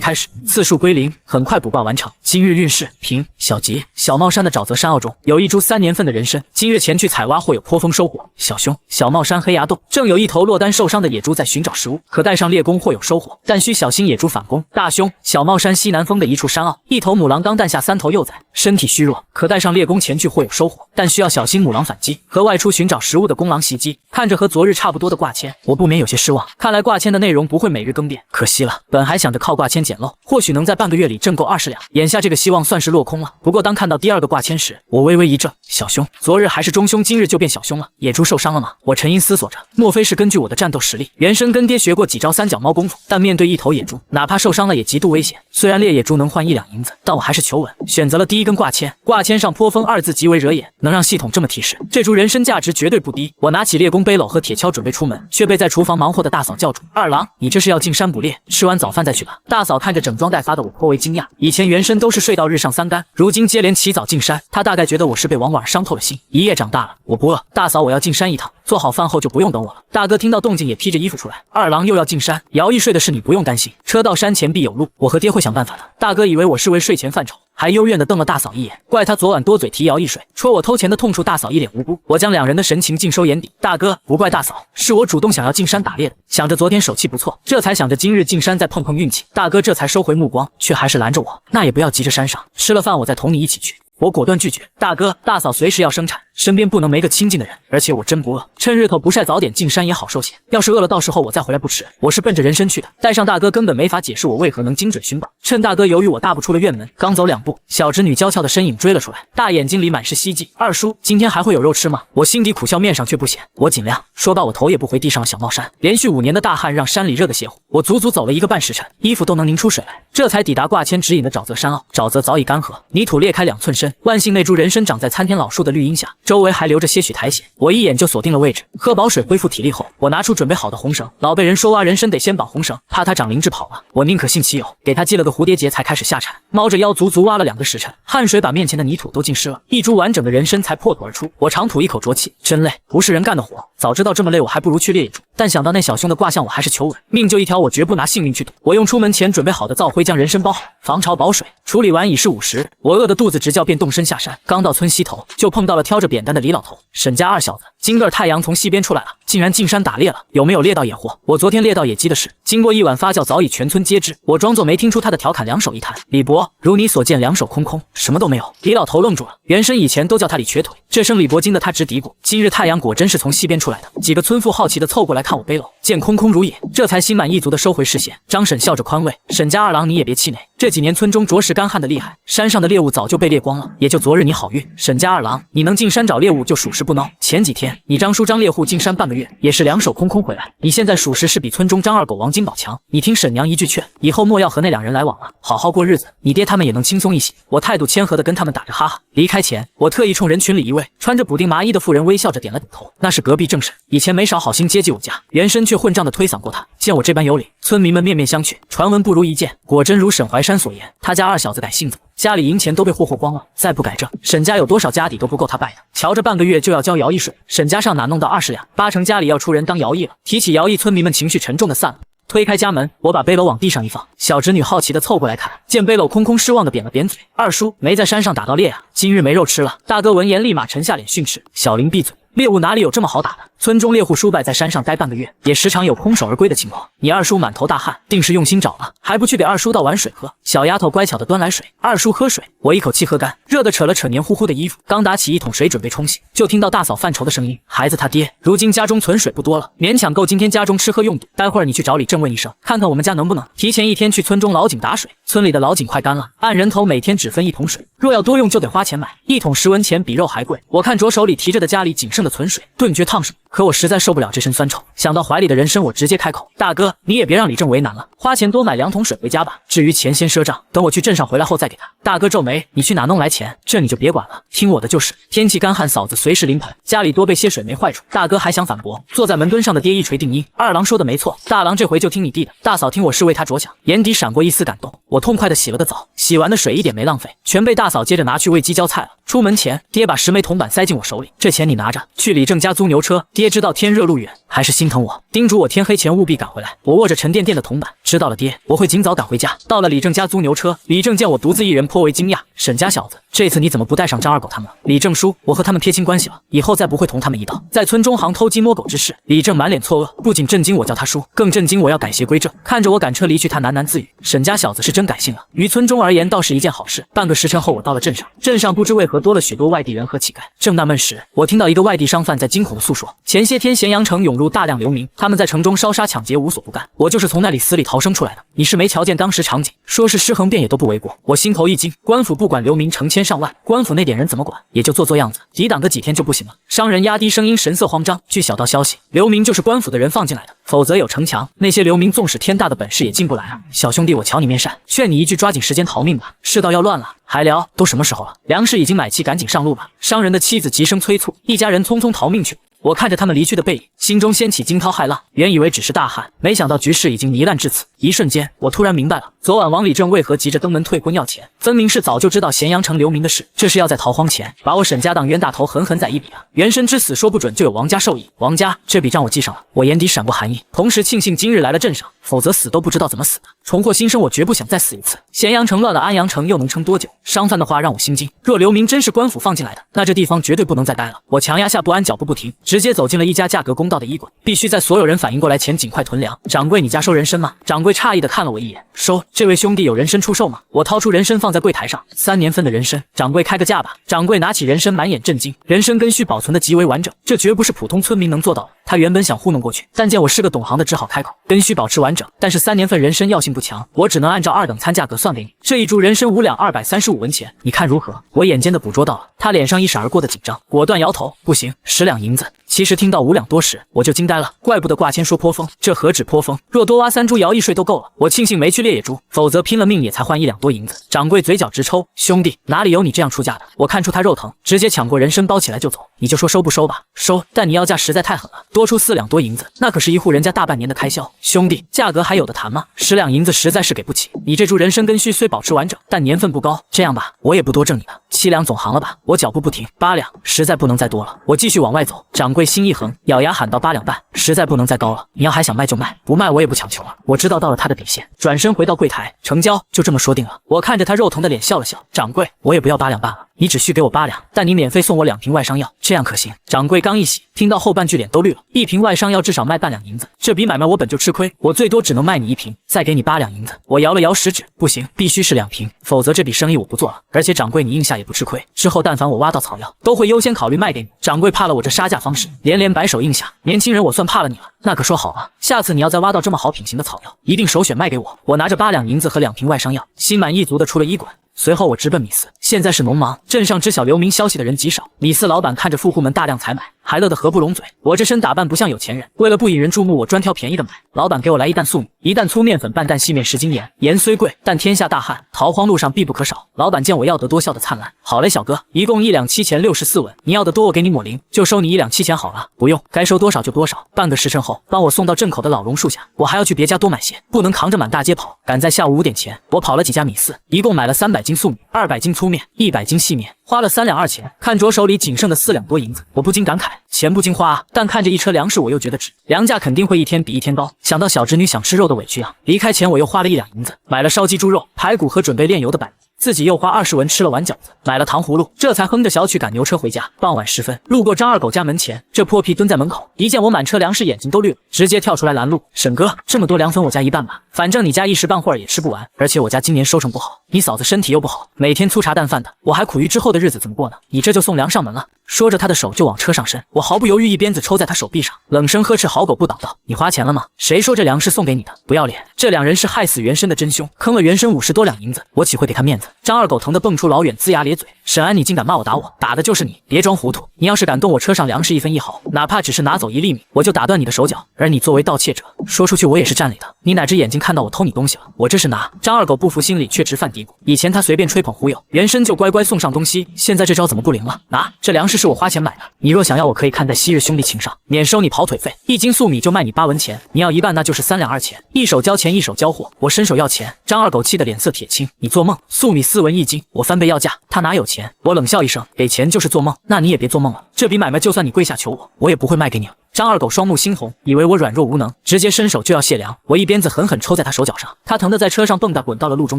开始，次数归0，很快卜卦完成。今日运势平。小吉，小帽山的沼泽山坳中有一株3年份的人参，今日前去采挖或有颇丰收获。小凶，小帽山黑崖洞正有一头落单受伤的野猪在寻找食物，可带上猎弓或有收获，但需小心野猪反攻。大凶，小帽山西南风的一处山坳，一头母狼刚诞下3头幼崽，身体虚弱，可带上猎弓前去或有收获，但需要小心母狼反击和外出寻找食物的公狼袭击。看着和昨日差不多的挂签，我不免有些失望，看来挂签的内容不会每日更变，可惜了。本还想着靠挂签捡漏，或许能在半个月里挣够20两，眼下这个希望算是落空了。不过当看到第2个挂签时，我微微一怔，小凶，昨日还是中凶，今日就变小凶了，野猪受伤了吗？我沉吟思索着，莫非是根据我的战斗实力？原身跟爹学过几招3脚猫功夫，但面对一头野猪，哪怕受伤了也极度危险。虽然猎野猪能换1两银子，但我还是求稳，选择了第1根挂签。挂签上颇丰2字极为惹眼，能让系统这么提示，这株人参价值绝对不低。我拿起猎弓、背篓和铁锹准备出门，却被在厨房忙活的大嫂叫住：“二郎，你这是要进山捕猎？吃完早饭再去吧。”大嫂看着整装待发的我颇为惊讶，以前原身都是睡到日上3竿，如今接连起早进山，她大概觉得我是被王婉儿伤透了心。一夜长大了，我不饿。大嫂，我要进山一趟，做好饭后就不用等我了。大哥听到动静也披着衣服出来。二郎又要进山，姚易睡的事你不用担心，车到山前必有路，我和爹会想办法的。大哥以为我是为睡前犯愁，还幽怨地瞪了大嫂一眼，怪他昨晚多嘴提姚易水，戳我偷钱的痛处。大嫂一脸无辜，我将两人的神情尽收眼底。大哥，不怪大嫂，是我主动想要进山打猎的，想着昨天手气不错，这才想着今日进山再碰碰运气。大哥这才收回目光，却还是拦着我，那也不要急着山上，吃了饭我再同你一起去。我果断拒绝，大哥，大嫂随时要生产，身边不能没个亲近的人，而且我真不饿，趁日头不晒早点进山也好受些。要是饿了，到时候我再回来不迟。我是奔着人参去的，带上大哥根本没法解释我为何能精准寻宝。趁大哥犹豫，我大步出了院门，刚走2步，小侄女娇俏的身影追了出来，大眼睛里满是希冀。二叔，今天还会有肉吃吗？我心底苦笑，面上却不显。我尽量。说罢，我头也不回地上了小帽衫。连续5年的大旱让山里热得邪乎，我足足走了1个半时辰，衣服都能凝出水来，这才抵达挂签指引的沼泽山坳。沼泽早已干涸，泥土裂开2寸深，万幸那株人参长在参天老树的绿荫下，周围还留着些许苔藓。我一眼就锁定了位置，喝饱水恢复体力后，我拿出准备好的红绳。老辈人说挖人参得先绑红绳，怕它长灵智跑了，我宁可信其有，给它系了个蝴蝶结才开始下铲。猫着腰足足挖了2个时辰，汗水把面前的泥土都浸湿了，一株完整的人参才破土而出。我长吐一口浊气，真累，不是人干的活。早知道这么累，我还不如去猎野猪。但想到那小兄的卦象，我还是求稳，命就一条，我绝不拿性命去赌。我用出门前准备好的灶灰将人参包好，防潮保水。处理完已是午时，我饿得肚子直叫，便动身下山。刚到村西头，就碰到了挑着扁担的李老头。沈家二小子，今个太阳从西边出来了，竟然进山打猎了，有没有猎到野货？我昨天猎到野鸡的事，经过1晚发酵，早已全村皆知。我装作没听出他的调侃，两手一摊：“李伯，如你所见，两手空空，什么都没有。”李老头愣住了，原身以前都叫他李瘸腿，这声李伯惊得他直嘀咕，今日太阳果真是从西边出来的。几个村妇好奇地凑过来看我背篓，见空空如也，这才心满意足地收回视线。张婶笑着宽慰：“沈家二郎，你也别气馁，这几年村中着实干旱的厉害，山上的猎物早就被猎光了，也就昨日你好运。沈家二郎，你能进山找猎物就属实不孬。前几天你张叔张猎户进山半个月，也是两手空空回来，你现在属实是比村中张二狗王金宝强。你听沈娘一句劝，以后莫要和那2人来往了，好好过日子，你爹他们也能轻松一些。”我态度谦和地跟他们打着哈哈。离开前，我特意冲人群里一位穿着补丁麻衣的妇人微笑着点了点头，那是隔壁郑婶，以前没少好心接济我家，原身却混账的推搡过他。见我这般有礼，村民们面面相觑，传闻不如一见。果真如沈怀山所言，他家二小子改性子，家里银钱都被霍霍光了，再不改正，沈家有多少家底都不够他败的。瞧着半个月就要交徭役税，沈家上哪弄到20两？8成家里要出人当徭役了。提起徭役，村民们情绪沉重的散了。推开家门，我把背篓往地上一放，小侄女好奇地凑过来看，见背篓空空，失望地扁了扁嘴：“二叔没在山上打到猎啊，今日没肉吃了。”大哥闻言立马沉下脸训斥：“小林闭嘴！猎物哪里有这么好打的？村中猎户叔伯在山上待半个月，也时常有空手而归的情况。你二叔满头大汗，定是用心找了，还不去给二叔倒碗水喝？”小丫头乖巧地端来水，二叔喝水。我一口气喝干，热得扯了扯黏糊糊的衣服，刚打起1桶水准备冲洗，就听到大嫂犯愁的声音：“孩子他爹，如今家中存水不多了，勉强够今天家中吃喝用度。待会儿你去找李正问一声，看看我们家能不能提前1天去村中老井打水。村里的老井快干了，按人头每天只分1桶水，若要多用就得花钱买，1桶10文钱，比肉还贵。我看着手里提着的家里仅剩的存水，顿觉烫手。可我实在受不了这身酸臭，想到怀里的人参，我直接开口：大哥，你也别让李正为难了，花钱多买2桶水回家吧。至于钱先赊账，等我去镇上回来后再给他。大哥皱眉：你去哪弄来钱？这你就别管了，听我的就是。天气干旱，嫂子随时临盆，家里多备些水没坏处。大哥还想反驳，坐在门墩上的爹一锤定音：二郎说的没错，大郎这回就听你弟的。大嫂听我是为他着想，眼底闪过一丝感动。我痛快的洗了个澡，洗完的水一点没浪费，全被大嫂接着拿去喂鸡浇菜了。出门前，爹把10枚铜板塞进我手里，这钱你拿着，去李正家租牛车。爹知道天热路远，还是心疼我，叮嘱我天黑前务必赶回来。我握着沉甸甸的铜板，知道了爹，我会尽早赶回家。到了李正家租牛车，李正见我独自一人颇为惊讶：沈家小子，这次你怎么不带上张二狗他们了？李正叔，我和他们撇清关系了，以后再不会同他们一道在村中行偷鸡摸狗之事。李正满脸错愕，不仅震惊我叫他叔，更震惊我要改邪归正。看着我赶车离去，他喃喃自语：沈家小子是真改姓了，于村中而言倒是一件好事。半个时辰后，我到了镇上，镇上不知为何多了许多外地人和乞丐。正纳闷时，我听到一个外地商贩在惊恐地诉说，前些天咸阳城涌入大量流民，他们在城中烧杀抢劫，无所不干。我就是从那里死里逃生出来的。你是没瞧见当时场景，说是尸横遍野都不为过。我心头一惊，官府不管流民成千上万，官府那点人怎么管？也就做样子，抵挡个几天就不行了。商人压低声音，神色慌张：据小道消息，流民就是官府的人放进来的，否则有城墙，那些流民纵使天大的本事也进不来啊！小兄弟，我瞧你面善，劝你一句，抓紧时间逃命吧，世道要乱了。还聊？都什么时候了？粮食已经买齐，赶紧上路吧！商人的妻子急声催促，一家人匆匆逃命去。我看着他们离去的背影，心中掀起惊涛骇浪。原以为只是大旱，没想到局势已经糜烂至此。一瞬间，我突然明白了，昨晚王李正为何急着登门退婚要钱，分明是早就知道咸阳城流民的事，这是要在逃荒前把我沈家当冤大头狠狠宰一笔啊！原身之死说不准就有王家受益，王家这笔账我记上了。我眼底闪过寒意，同时庆幸今日来了镇上，否则死都不知道怎么死的。重获新生，我绝不想再死一次。咸阳城乱了，安阳城又能撑多久？商贩的话让我心惊，若流民真是官府放进来的，那这地方绝对不能再待了。我强压下不安，脚步不停，直接走进了一家价格公道的衣柜，必须在所有人反应过来前尽快囤粮。掌柜，你家收人参吗？掌柜诧异的看了我一眼，收。这位兄弟有人参出售吗？我掏出人参放在柜台上，3年份的人参，掌柜开个价吧。掌柜拿起人参，满眼震惊，人参根须保存的极为完整，这绝不是普通村民能做到的。他原本想糊弄过去，但见我是个懂行的，只好开口：根须保持完整，但是3年份人参药性不强，我只能按照2等餐价格算给你。这一株人参5两235文钱，你看如何？我眼尖的捕捉到了他脸上一闪而过的紧张，果断摇头：不行，10两银子。其实听到5两多时，我就惊呆了，怪不得挂签说颇丰，这何止颇丰，若多挖3株徭役税都够了。我庆幸没去猎野猪，否则拼了命也才换1两多银子。掌柜嘴角直抽：兄弟，哪里有你这样出价的？我看出他肉疼，直接抢过人参包起来就走。你就说收不收吧？收，但你要价实在太狠了，多出4两多银子，那可是一户人家大半年的开销。兄弟，价格还有的谈吗？10两银子实在是给不起。你这株人参根须虽保持完整，但年份不高。这样吧，我也不多挣你了，7两总行了吧？我脚步不停，8两，实在不能再多了。我继续往外走，掌柜心一横，咬牙喊到8两半，实在不能再高了。你要还想卖就卖，不卖我也不强求了。我知道到了他的底线，转身回到柜台，成交，就这么说定了。我看着他肉疼的脸笑了笑，掌柜，我也不要8两半了，你只需给我8两，但你免费送我2瓶外伤药，这样可行？掌柜刚一喜，听到后半句脸都绿了。1瓶外伤药至少卖半两银子，这笔买卖我本就吃亏，我最多只能卖你1瓶，再给你8两银子。我摇了摇食指，不行，必须是2瓶，否则这笔生意我不做了。而且掌柜你应下也不吃亏，之后但凡我挖到草药，都会优先考虑卖给你。掌柜怕了我这杀价方式，连连摆手应下。年轻人，我算怕了你了。那可说好了，下次你要再挖到这么好品行的草药，一定首选卖给我。我拿着8两银子和2瓶外伤药，心满意足的出了医馆。随后我直奔米寺，现在是农忙，镇上知晓流民消息的人极少。米寺老板看着富户们大量采买，还乐得合不拢嘴。我这身打扮不像有钱人，为了不引人注目，我专挑便宜的买。老板给我来1担粟米，1担粗面粉，半担细面，10斤盐。盐虽贵，但天下大旱，逃荒路上必不可少。老板见我要得多，笑得灿烂。好嘞，小哥，一共1两7钱64文，你要的多我给你抹零，就收你1两7钱好了。不用，该收多少就多少。半个时辰后，帮我送到镇口的老榕树下，我还要去别家多买些，不能扛着满大街跑。赶在下午5点前，我跑了几家米寺，一共买了300斤粟米，200斤粗面，100斤细面，花了3两2钱。看着手里仅剩的4两多银子，我不禁感慨，钱不经花啊，但看着一车粮食我又觉得值，粮价肯定会一天比一天高。想到小侄女想吃肉的委屈啊，离开前我又花了1两银子，买了烧鸡猪肉、排骨和准备炼油的板。自己又花20文吃了碗饺子，买了糖葫芦，这才哼着小曲赶牛车回家。傍晚时分，路过张二狗家门前，这泼皮蹲在门口，一见我满车粮食，眼睛都绿了，直接跳出来拦路：沈哥，这么多粮分我家一半吧，反正你家一时半会儿也吃不完，而且我家今年收成不好。你嫂子身体又不好，每天粗茶淡饭的，我还苦于之后的日子怎么过呢？你这就送粮上门了。说着，他的手就往车上伸，我毫不犹豫一鞭子抽在他手臂上，冷声呵斥好狗不倒道：“你花钱了吗？谁说这粮是送给你的？不要脸！这两人是害死袁生的真凶，坑了袁生50多两银子，我岂会给他面子？”张二狗疼得蹦出老远，龇牙咧嘴：“沈安，你竟敢骂我打我，打的就是你！别装糊涂，你要是敢动我车上粮食1分1毫，哪怕只是拿走1粒米，我就打断你的手脚。而你作为盗窃者，说出去我也是占理的。你哪只眼睛看到我偷你东西了？我这是拿！”张二狗不服，心里却直犯嘀咕：以前他随便吹捧忽悠，袁生就乖乖送上东西，现在这招怎么不灵了？拿！这粮食是我花钱买的。你若想要，我可以看在昔日兄弟情上，免收你跑腿费，1斤粟米就卖你8文钱，你要一半那就是3两2钱，一手交钱一手交货，我伸手要钱。张二狗气得脸色铁青，你做梦！粟米4文1斤，我翻倍要价，他哪有钱？我冷笑一声，给钱就是做梦，那你也别做梦了，这笔买卖就算你跪下求我，我也不会卖给你了。张二狗双目猩红，以为我软弱无能，直接伸手就要卸粮，我一鞭子狠狠抽在他手脚上，他疼得在车上蹦跶滚到了路中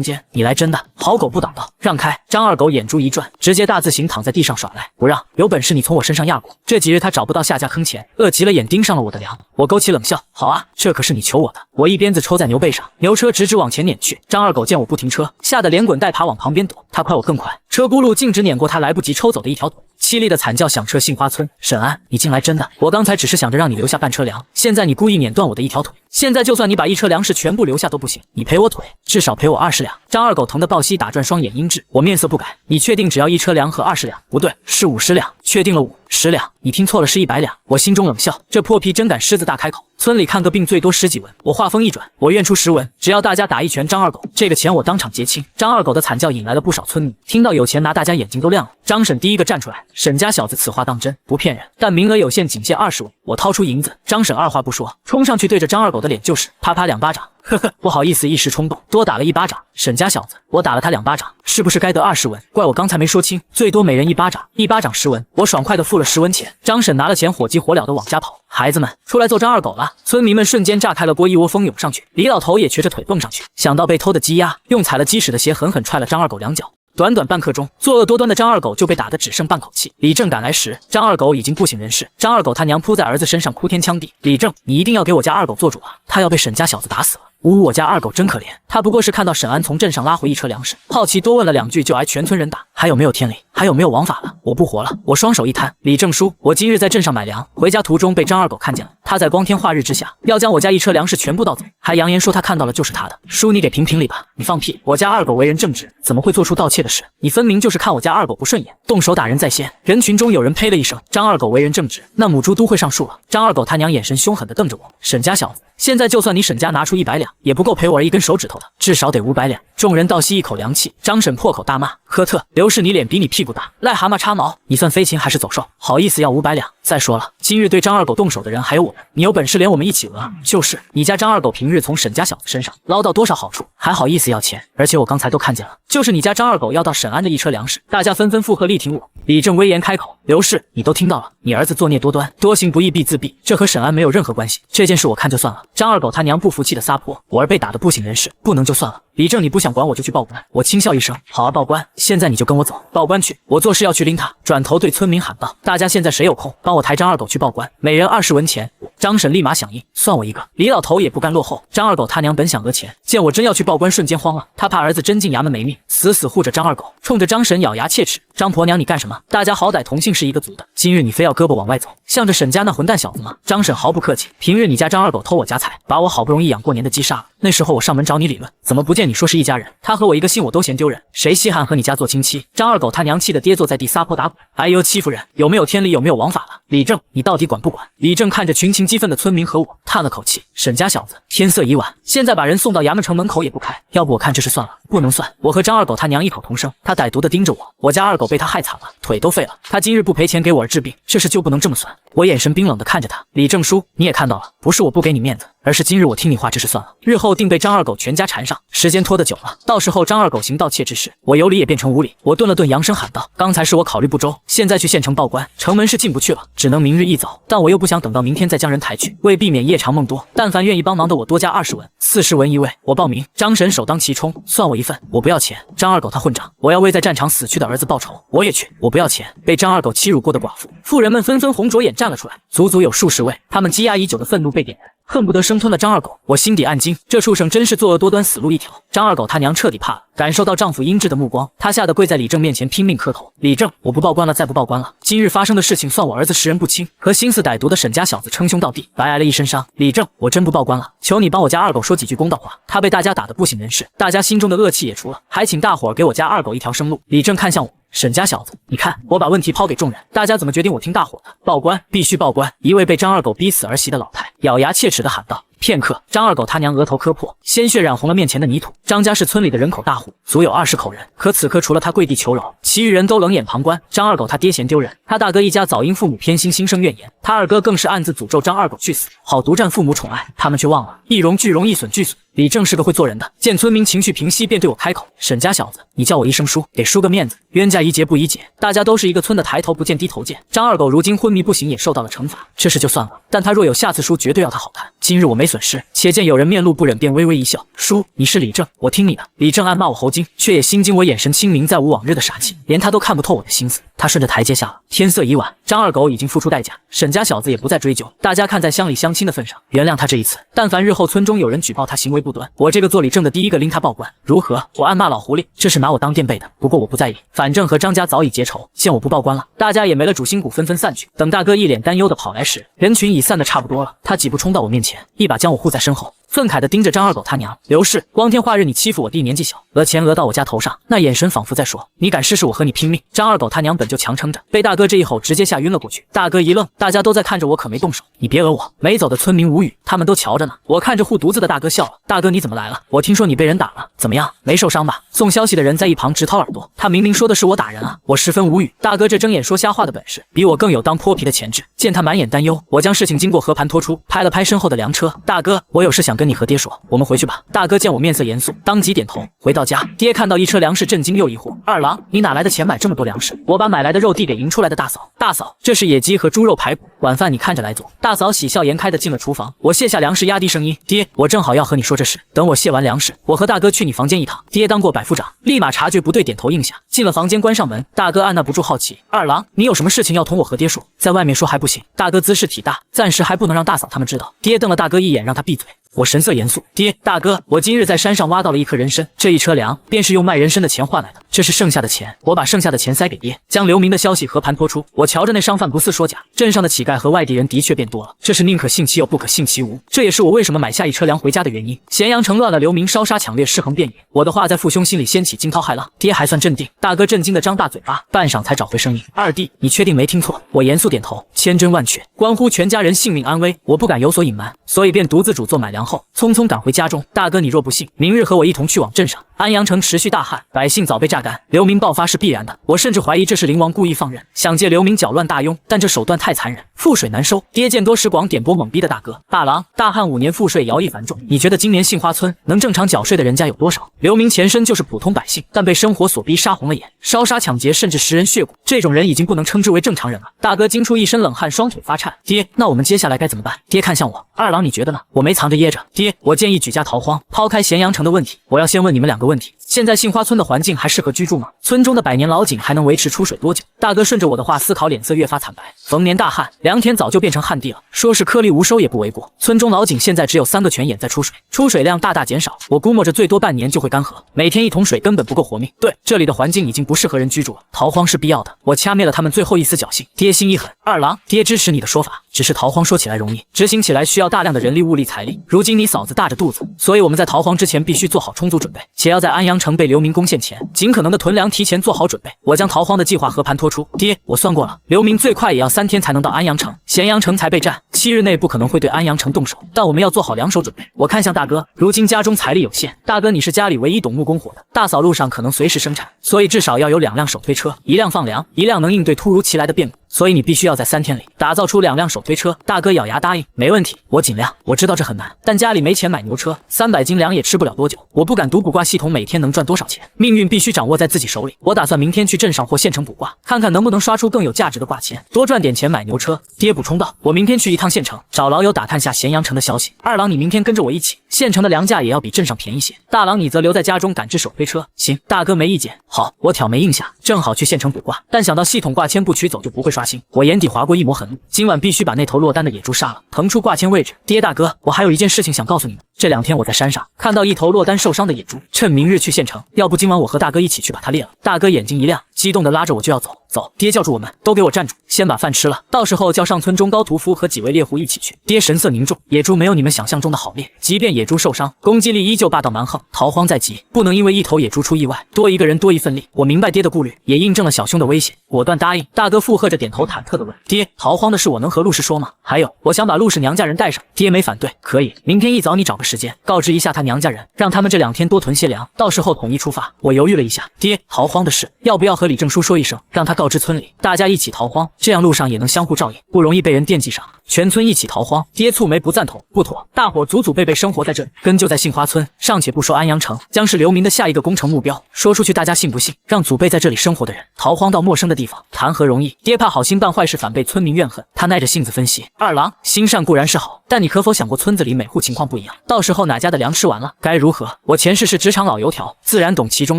间。你来真的！好狗不倒道，让开！张二狗眼珠一转，直接大字形躺在地上耍赖，不让！有本事你从我身上压过！这几日他找不到下家坑钱，饿急了眼盯上了我的粮，我勾起冷笑，好啊，这可是你求我的！我一鞭子抽在牛背上，牛车直直往前碾去。张二狗见我不停车，吓得连滚带爬往旁边躲，他快我更快，车轱辘径直碾过他来不及抽走的一条腿。凄厉的惨叫响彻杏花村。沈安，你竟来真的！我刚才只是想着让你留下半车粮，现在你故意碾断我的一条腿。现在就算你把1车粮食全部留下都不行，你赔我腿，至少赔我20两。张二狗疼得抱膝打转，双眼阴鸷。我面色不改，你确定只要1车粮和20两？不对，是50两。确定了50两，你听错了，是100两。我心中冷笑，这破皮真敢狮子大开口。村里看个病最多10几文，我话锋一转，我愿出10文，只要大家打一拳张二狗，这个钱我当场结清。张二狗的惨叫引来了不少村民，听到有钱拿，大家眼睛都亮了。张婶第一个站出来，沈家小子此话当真，不骗人，但名额有限，仅限20文。我掏出银子，张婶二话不说，冲上去对着张二狗的脸就是，啪啪2巴掌。呵呵，不好意思，一时冲动，多打了1巴掌。沈家小子，我打了他2巴掌，是不是该得20文？怪我刚才没说清，最多每人1巴掌，1巴掌10文。我爽快的付了10文钱。张婶拿了钱，火急火燎的往家跑。孩子们，出来揍张二狗了！村民们瞬间炸开了锅，一窝蜂涌上去。李老头也瘸着腿蹦上去，想到被偷的鸡鸭，用踩了鸡屎的鞋狠狠踹了张二狗2脚。短短半刻钟，作恶多端的张二狗就被打得只剩半口气。李正赶来时，张二狗已经不省人事。张二狗他娘扑在儿子身上哭天抢地：“李正，你一定要给我家二狗做主啊！他要被沈家小子打死了！”呜，我家二狗真可怜，他不过是看到沈安从镇上拉回1车粮食，好奇多问了2句，就挨全村人打。还有没有天理？还有没有王法了？我不活了！我双手一摊，李正叔，我今日在镇上买粮，回家途中被张二狗看见了，他在光天化日之下要将我家1车粮食全部盗走，还扬言说他看到了就是他的。叔，你给评评理吧！你放屁！我家二狗为人正直，怎么会做出盗窃的事？你分明就是看我家二狗不顺眼，动手打人在先。人群中有人呸了一声，张二狗为人正直，那母猪都会上树了。张二狗他娘眼神凶狠地瞪着我，沈家小子，现在就算你沈家拿出100两，也不够赔我儿1根手指头的，至少得500两。众人倒吸一口凉气，张婶破口大骂：科特，刘氏你脸比你屁股大，癞蛤蟆插毛，你算飞禽还是走兽？好意思要500两？再说了，今日对张二狗动手的人还有我们，你有本事连我们一起讹？就是你家张二狗平日从沈家小子身上捞到多少好处，还好意思要钱？而且我刚才都看见了，就是你家张二狗要到沈安的1车粮食，大家纷纷附和力挺我。李正威严开口：刘氏，你都听到了，你儿子作孽多端，多行不义必自毙，这和沈安没有任何关系，这件事我看就算了。张二狗他娘不服气的撒泼：我儿被打得不省人事，不能就算了。李正，你不想管我就去报官。我轻笑一声：好啊，报官！现在你就跟我走，报官去！我做事要去拎他。转头对村民喊道：大家现在谁有空，帮我抬张二狗去报官，每人20文钱。张婶立马响应：算我一个。李老头也不甘落后。张二狗他娘本想讹钱，见我真要去报官，瞬间慌了，他怕儿子真进衙门没命，死死护着张二狗，冲着张婶咬牙切齿：张婆娘，你干什么？大家好歹同姓是一个族的，今日你非要胳膊往外走，向着沈家那混蛋小子吗？张婶毫不客气：平日你家张二狗偷我家财，把我好不容易养过年的鸡杀了，那时候我上门找你理论，怎么不见你说是一家人？他和我一个姓，我都嫌丢人，谁稀罕和你家做亲戚？张二狗他娘气得跌坐在地撒泼打滚：哎呦，欺负人，有没有天理，有没有王法了？李正，你到底管不管？李正看着群情激愤的村民和我，叹了口气：沈家小子，天色已晚，现在把人送到衙门城门口也不开，要不我看这事算了。不能算！我和张二狗他娘异口同声。他歹毒地盯着我，我家二狗被他害惨了，腿都废了，他今日不赔钱给我儿治病，这事就不能这么算。我眼神冰冷地看着他：李正叔，你也看到了，不是我不给你面子，而是今日我听你话，这事算了，日后定被张二狗全家缠上，时间拖得久了，到时候张二狗行盗窃之事，我有理也变成无理。我顿了顿，扬声喊道：刚才是我考虑不周，现在去县城报官，城门是进不去了，只能明日一早，但我又不想等到明天再将人抬去，为避免夜长梦多，但凡愿意帮忙的，我多加20文，40文一位，我报名。张婶首当其冲，算我一份，我不要钱。张二狗他混账，我要为在战场死去的儿子报仇，我也去，我不要钱。被张二狗欺辱过的寡妇、妇人们纷纷红着眼站了出来，足足有数十位，他们积压已久的愤怒被点燃。恨不得生吞了张二狗。我心底暗惊，这畜生真是作恶多端，死路一条。张二狗他娘彻底怕了，感受到丈夫阴鸷的目光，她吓得跪在李正面前拼命磕头。李正，我不报官了，再不报官了，今日发生的事情算我儿子识人不清，和心思歹毒的沈家小子称兄道弟，白挨了一身伤。李正，我真不报官了，求你帮我家二狗说几句公道话，他被大家打得不省人事，大家心中的恶气也除了，还请大伙儿给我家二狗一条生路。李正看向我，沈家小子，你看我把问题抛给众人，大家怎么决定我听大伙的。报官，必须报官！一位被张二狗逼死而袭的老太咬牙切齿地喊道。片刻，张二狗他娘额头磕破，鲜血染红了面前的泥土。张家是村里的人口大户，足有20口人，可此刻除了他跪地求饶，其余人都冷眼旁观。张二狗他爹嫌丢人，他大哥一家早因父母偏心心生怨言，他二哥更是暗自诅咒张二狗去死，好独占父母宠爱。他们却忘了一荣俱荣，一损俱损。李正是个会做人的，见村民情绪平息，便对我开口：“沈家小子，你叫我一声叔，给叔个面子，冤家宜结不宜结，大家都是一个村的，抬头不见低头见。张二狗如今昏迷不醒，也受到了惩罚，这事就算了，但他若有下次，叔绝对要他好看。今日我没损失。”且见有人面露不忍，便微微一笑：“叔，你是李正，我听你的。”李正暗骂我猴精，却也心惊我眼神清明，再无往日的傻气，连他都看不透我的心思。他顺着台阶下了。天色已晚，张二狗已经付出代价，沈家小子也不再追究。大家看在乡里乡亲的份上，原谅他这一次。但凡日后村中有人举报他行为不端，我这个做李正的第一个拎他报官，如何？我暗骂老狐狸，这是拿我当垫背的。不过我不在意，反正和张家早已结仇，见我不报官了，大家也没了主心骨，纷纷散去。等大哥一脸担忧的跑来时，人群已散得差不多了。他几步冲到我面前，一把将我护在身后，愤慨地盯着张二狗他娘。刘氏，光天化日你欺负我弟年纪小，讹钱讹到我家头上，那眼神仿佛在说，你敢试试我和你拼命。张二狗他娘本就强撑着，被大哥这一吼直接吓晕了过去。大哥一愣，大家都在看着我，可没动手。你别讹我。没走的村民无语，他们都瞧着呢。我看着护犊子的大哥笑了，大哥你怎么来了？我听说你被人打了，怎么样？没受伤吧？送消息的人在一旁直掏耳朵，他明明说的是我打人啊！我十分无语，大哥这睁眼说瞎话的本事，比我更有当泼皮的潜质。见他满眼担忧，我将事情经过和盘托出，拍了拍身后的粮车。大哥，我有事想跟你和爹说，我们回去吧。大哥见我面色严肃，当即点头。回到家，爹看到一车粮食，震惊又疑惑：二郎，你哪来的钱买这么多粮食？我把买来的肉递给迎出来的大嫂。大嫂，这是野鸡和猪肉排骨，晚饭你看着来做。大嫂喜笑颜开的进了厨房。我卸下粮食，压低声音：爹，我正好要和你说这事。等我卸完粮食，我和大哥去你房间一趟。爹当过百夫长，立马察觉不对，点头应下。进了房间，关上门。大哥按捺不住好奇：二郎，你有什么事情要同我和爹说？在外面说还不行。大哥姿势体大，暂时还不能让大嫂他们知道。爹瞪了大哥一眼，让他闭嘴。我神色严肃：爹，大哥，我今日在山上挖到了一颗人参，这一车粮便是用卖人参的钱换来的，这是剩下的钱，我把剩下的钱塞给爹。将刘明的消息和盘托出，我瞧着那商贩不似说假，镇上的乞丐和外地人的确变多了，这是宁可信其有，不可信其无，这也是我为什么买下一车粮回家的原因。咸阳城乱了，刘明烧杀抢掠，尸横遍野，我的话在父兄心里掀起惊涛骇浪。爹还算镇定，大哥震惊的张大嘴巴，半晌才找回声音：二弟，你确定没听错？我严肃点头，千真万确，关乎全家人性命安危，我不敢有所隐瞒，所以便独自主做买粮后，匆匆赶回家中。大哥，你若不信，明日和我一同去往镇上。安阳城持续大旱，百姓早被榨干，刘明爆发是必然的。我甚至怀疑这是灵王故意放任，想借刘明搅乱大庸，但这手段太残忍，覆水难收。爹见多识广，点拨懵逼的大哥：大郎，大旱5年赋税徭役繁重，你觉得今年杏花村能正常缴税的人家有多少？刘明前身就是普通百姓，但被生活所逼杀红了眼，烧杀抢劫，甚至食人血骨，这种人已经不能称之为正常人了。大哥惊出一身冷汗，双腿发颤。爹，那我们接下来该怎么办？爹看向我：二郎，你觉得呢？我没藏着掖着。爹，我建议举家逃荒，抛开咸阳城的问题，我要先问你们2个问题。现在杏花村的环境还适合居住吗？村中的百年老井还能维持出水多久？大哥顺着我的话思考，脸色越发惨白。逢年大旱，良田早就变成旱地了，说是颗粒无收也不为过。村中老井现在只有3个泉眼在出水，出水量大大减少，我估摸着最多半年就会干涸，每天1桶水根本不够活命。对，这里的环境已经不适合人居住了，逃荒是必要的。我掐灭了他们最后一丝侥幸。爹心一狠：二郎，爹支持你的说法，只是逃荒说起来容易，执行起来需要大量的人力物力财力。如今你嫂子大着肚子，所以我们在逃荒之前必须做好充足准备，且要在安阳城被刘明攻陷前，尽可能的囤粮，提前做好准备。我将逃荒的计划和盘托出。爹，我算过了，刘明最快也要3天才能到安阳城，咸阳城才被占，7日内不可能会对安阳城动手，但我们要做好2手准备。我看向大哥，如今家中财力有限，大哥你是家里唯一懂木工活的，大嫂路上可能随时生产，所以至少要有2辆手推车，1辆放粮，1辆能应对突如其来的变故。所以你必须要在3天里打造出2辆手推车。大哥咬牙答应，没问题，我尽量。我知道这很难，但家里没钱买牛车，300斤粮也吃不了多久。我不敢赌卜卦系统每天能赚多少钱，命运必须掌握在自己手里。我打算明天去镇上或县城卜卦，看看能不能刷出更有价值的卦钱，多赚点钱买牛车。爹补充道，我明天去一趟县城，找老友打探下咸阳城的消息。二郎，你明天跟着我一起，县城的粮价也要比镇上便宜些。大郎，你则留在家中赶制手推车。行，大哥没意见。好。好，我挑眉应下，正好去县城补挂，但想到系统挂签不取走就不会刷新，我眼底划过一抹狠怒，今晚必须把那头落单的野猪杀了，腾出挂签位置。爹大哥，我还有一件事情想告诉你们，这2天我在山上看到一头落单受伤的野猪，趁明日去县城，要不今晚我和大哥一起去把它猎了。大哥眼睛一亮，激动地拉着我就要走。走，爹叫住我们，都给我站住，先把饭吃了，到时候叫上村中高屠夫和几位猎户一起去。爹神色凝重，野猪没有你们想象中的好猎，即便野猪受伤，攻击力依旧霸道蛮横，逃荒在即，不能因为一头野猪出意外，多一个人多一份力。我明白爹的顾虑，也印证了小兄的威胁，果断答应。大哥附和着点头，忐忑地问：爹，逃荒的事我能和陆氏说吗？还有，我想把陆氏娘家人带上。爹没反对，可以，明天一早你找个时间，告知一下他娘家人，让他们这2天多囤些粮，到时候统一出发。我犹豫了一下，爹，逃荒的事要不要和李正叔说一声，让他告知村里，大家一起逃荒，这样路上也能相互照应，不容易被人惦记上。全村一起逃荒，爹蹙眉不赞同，不妥，大伙祖祖辈辈生活在这里，根就在杏花村，尚且不说安阳城将是流民的下一个攻城目标，说出去大家信不信？让祖辈在这里生活的人逃荒到陌生的地方，谈何容易？爹怕好心办坏事反被村民怨恨，他耐着性子分析：二郎，心善固然是好，但你可否想过村子里每户情况不一样，到时候哪家的粮吃完了该如何？我前世是职场老油条，自然懂其中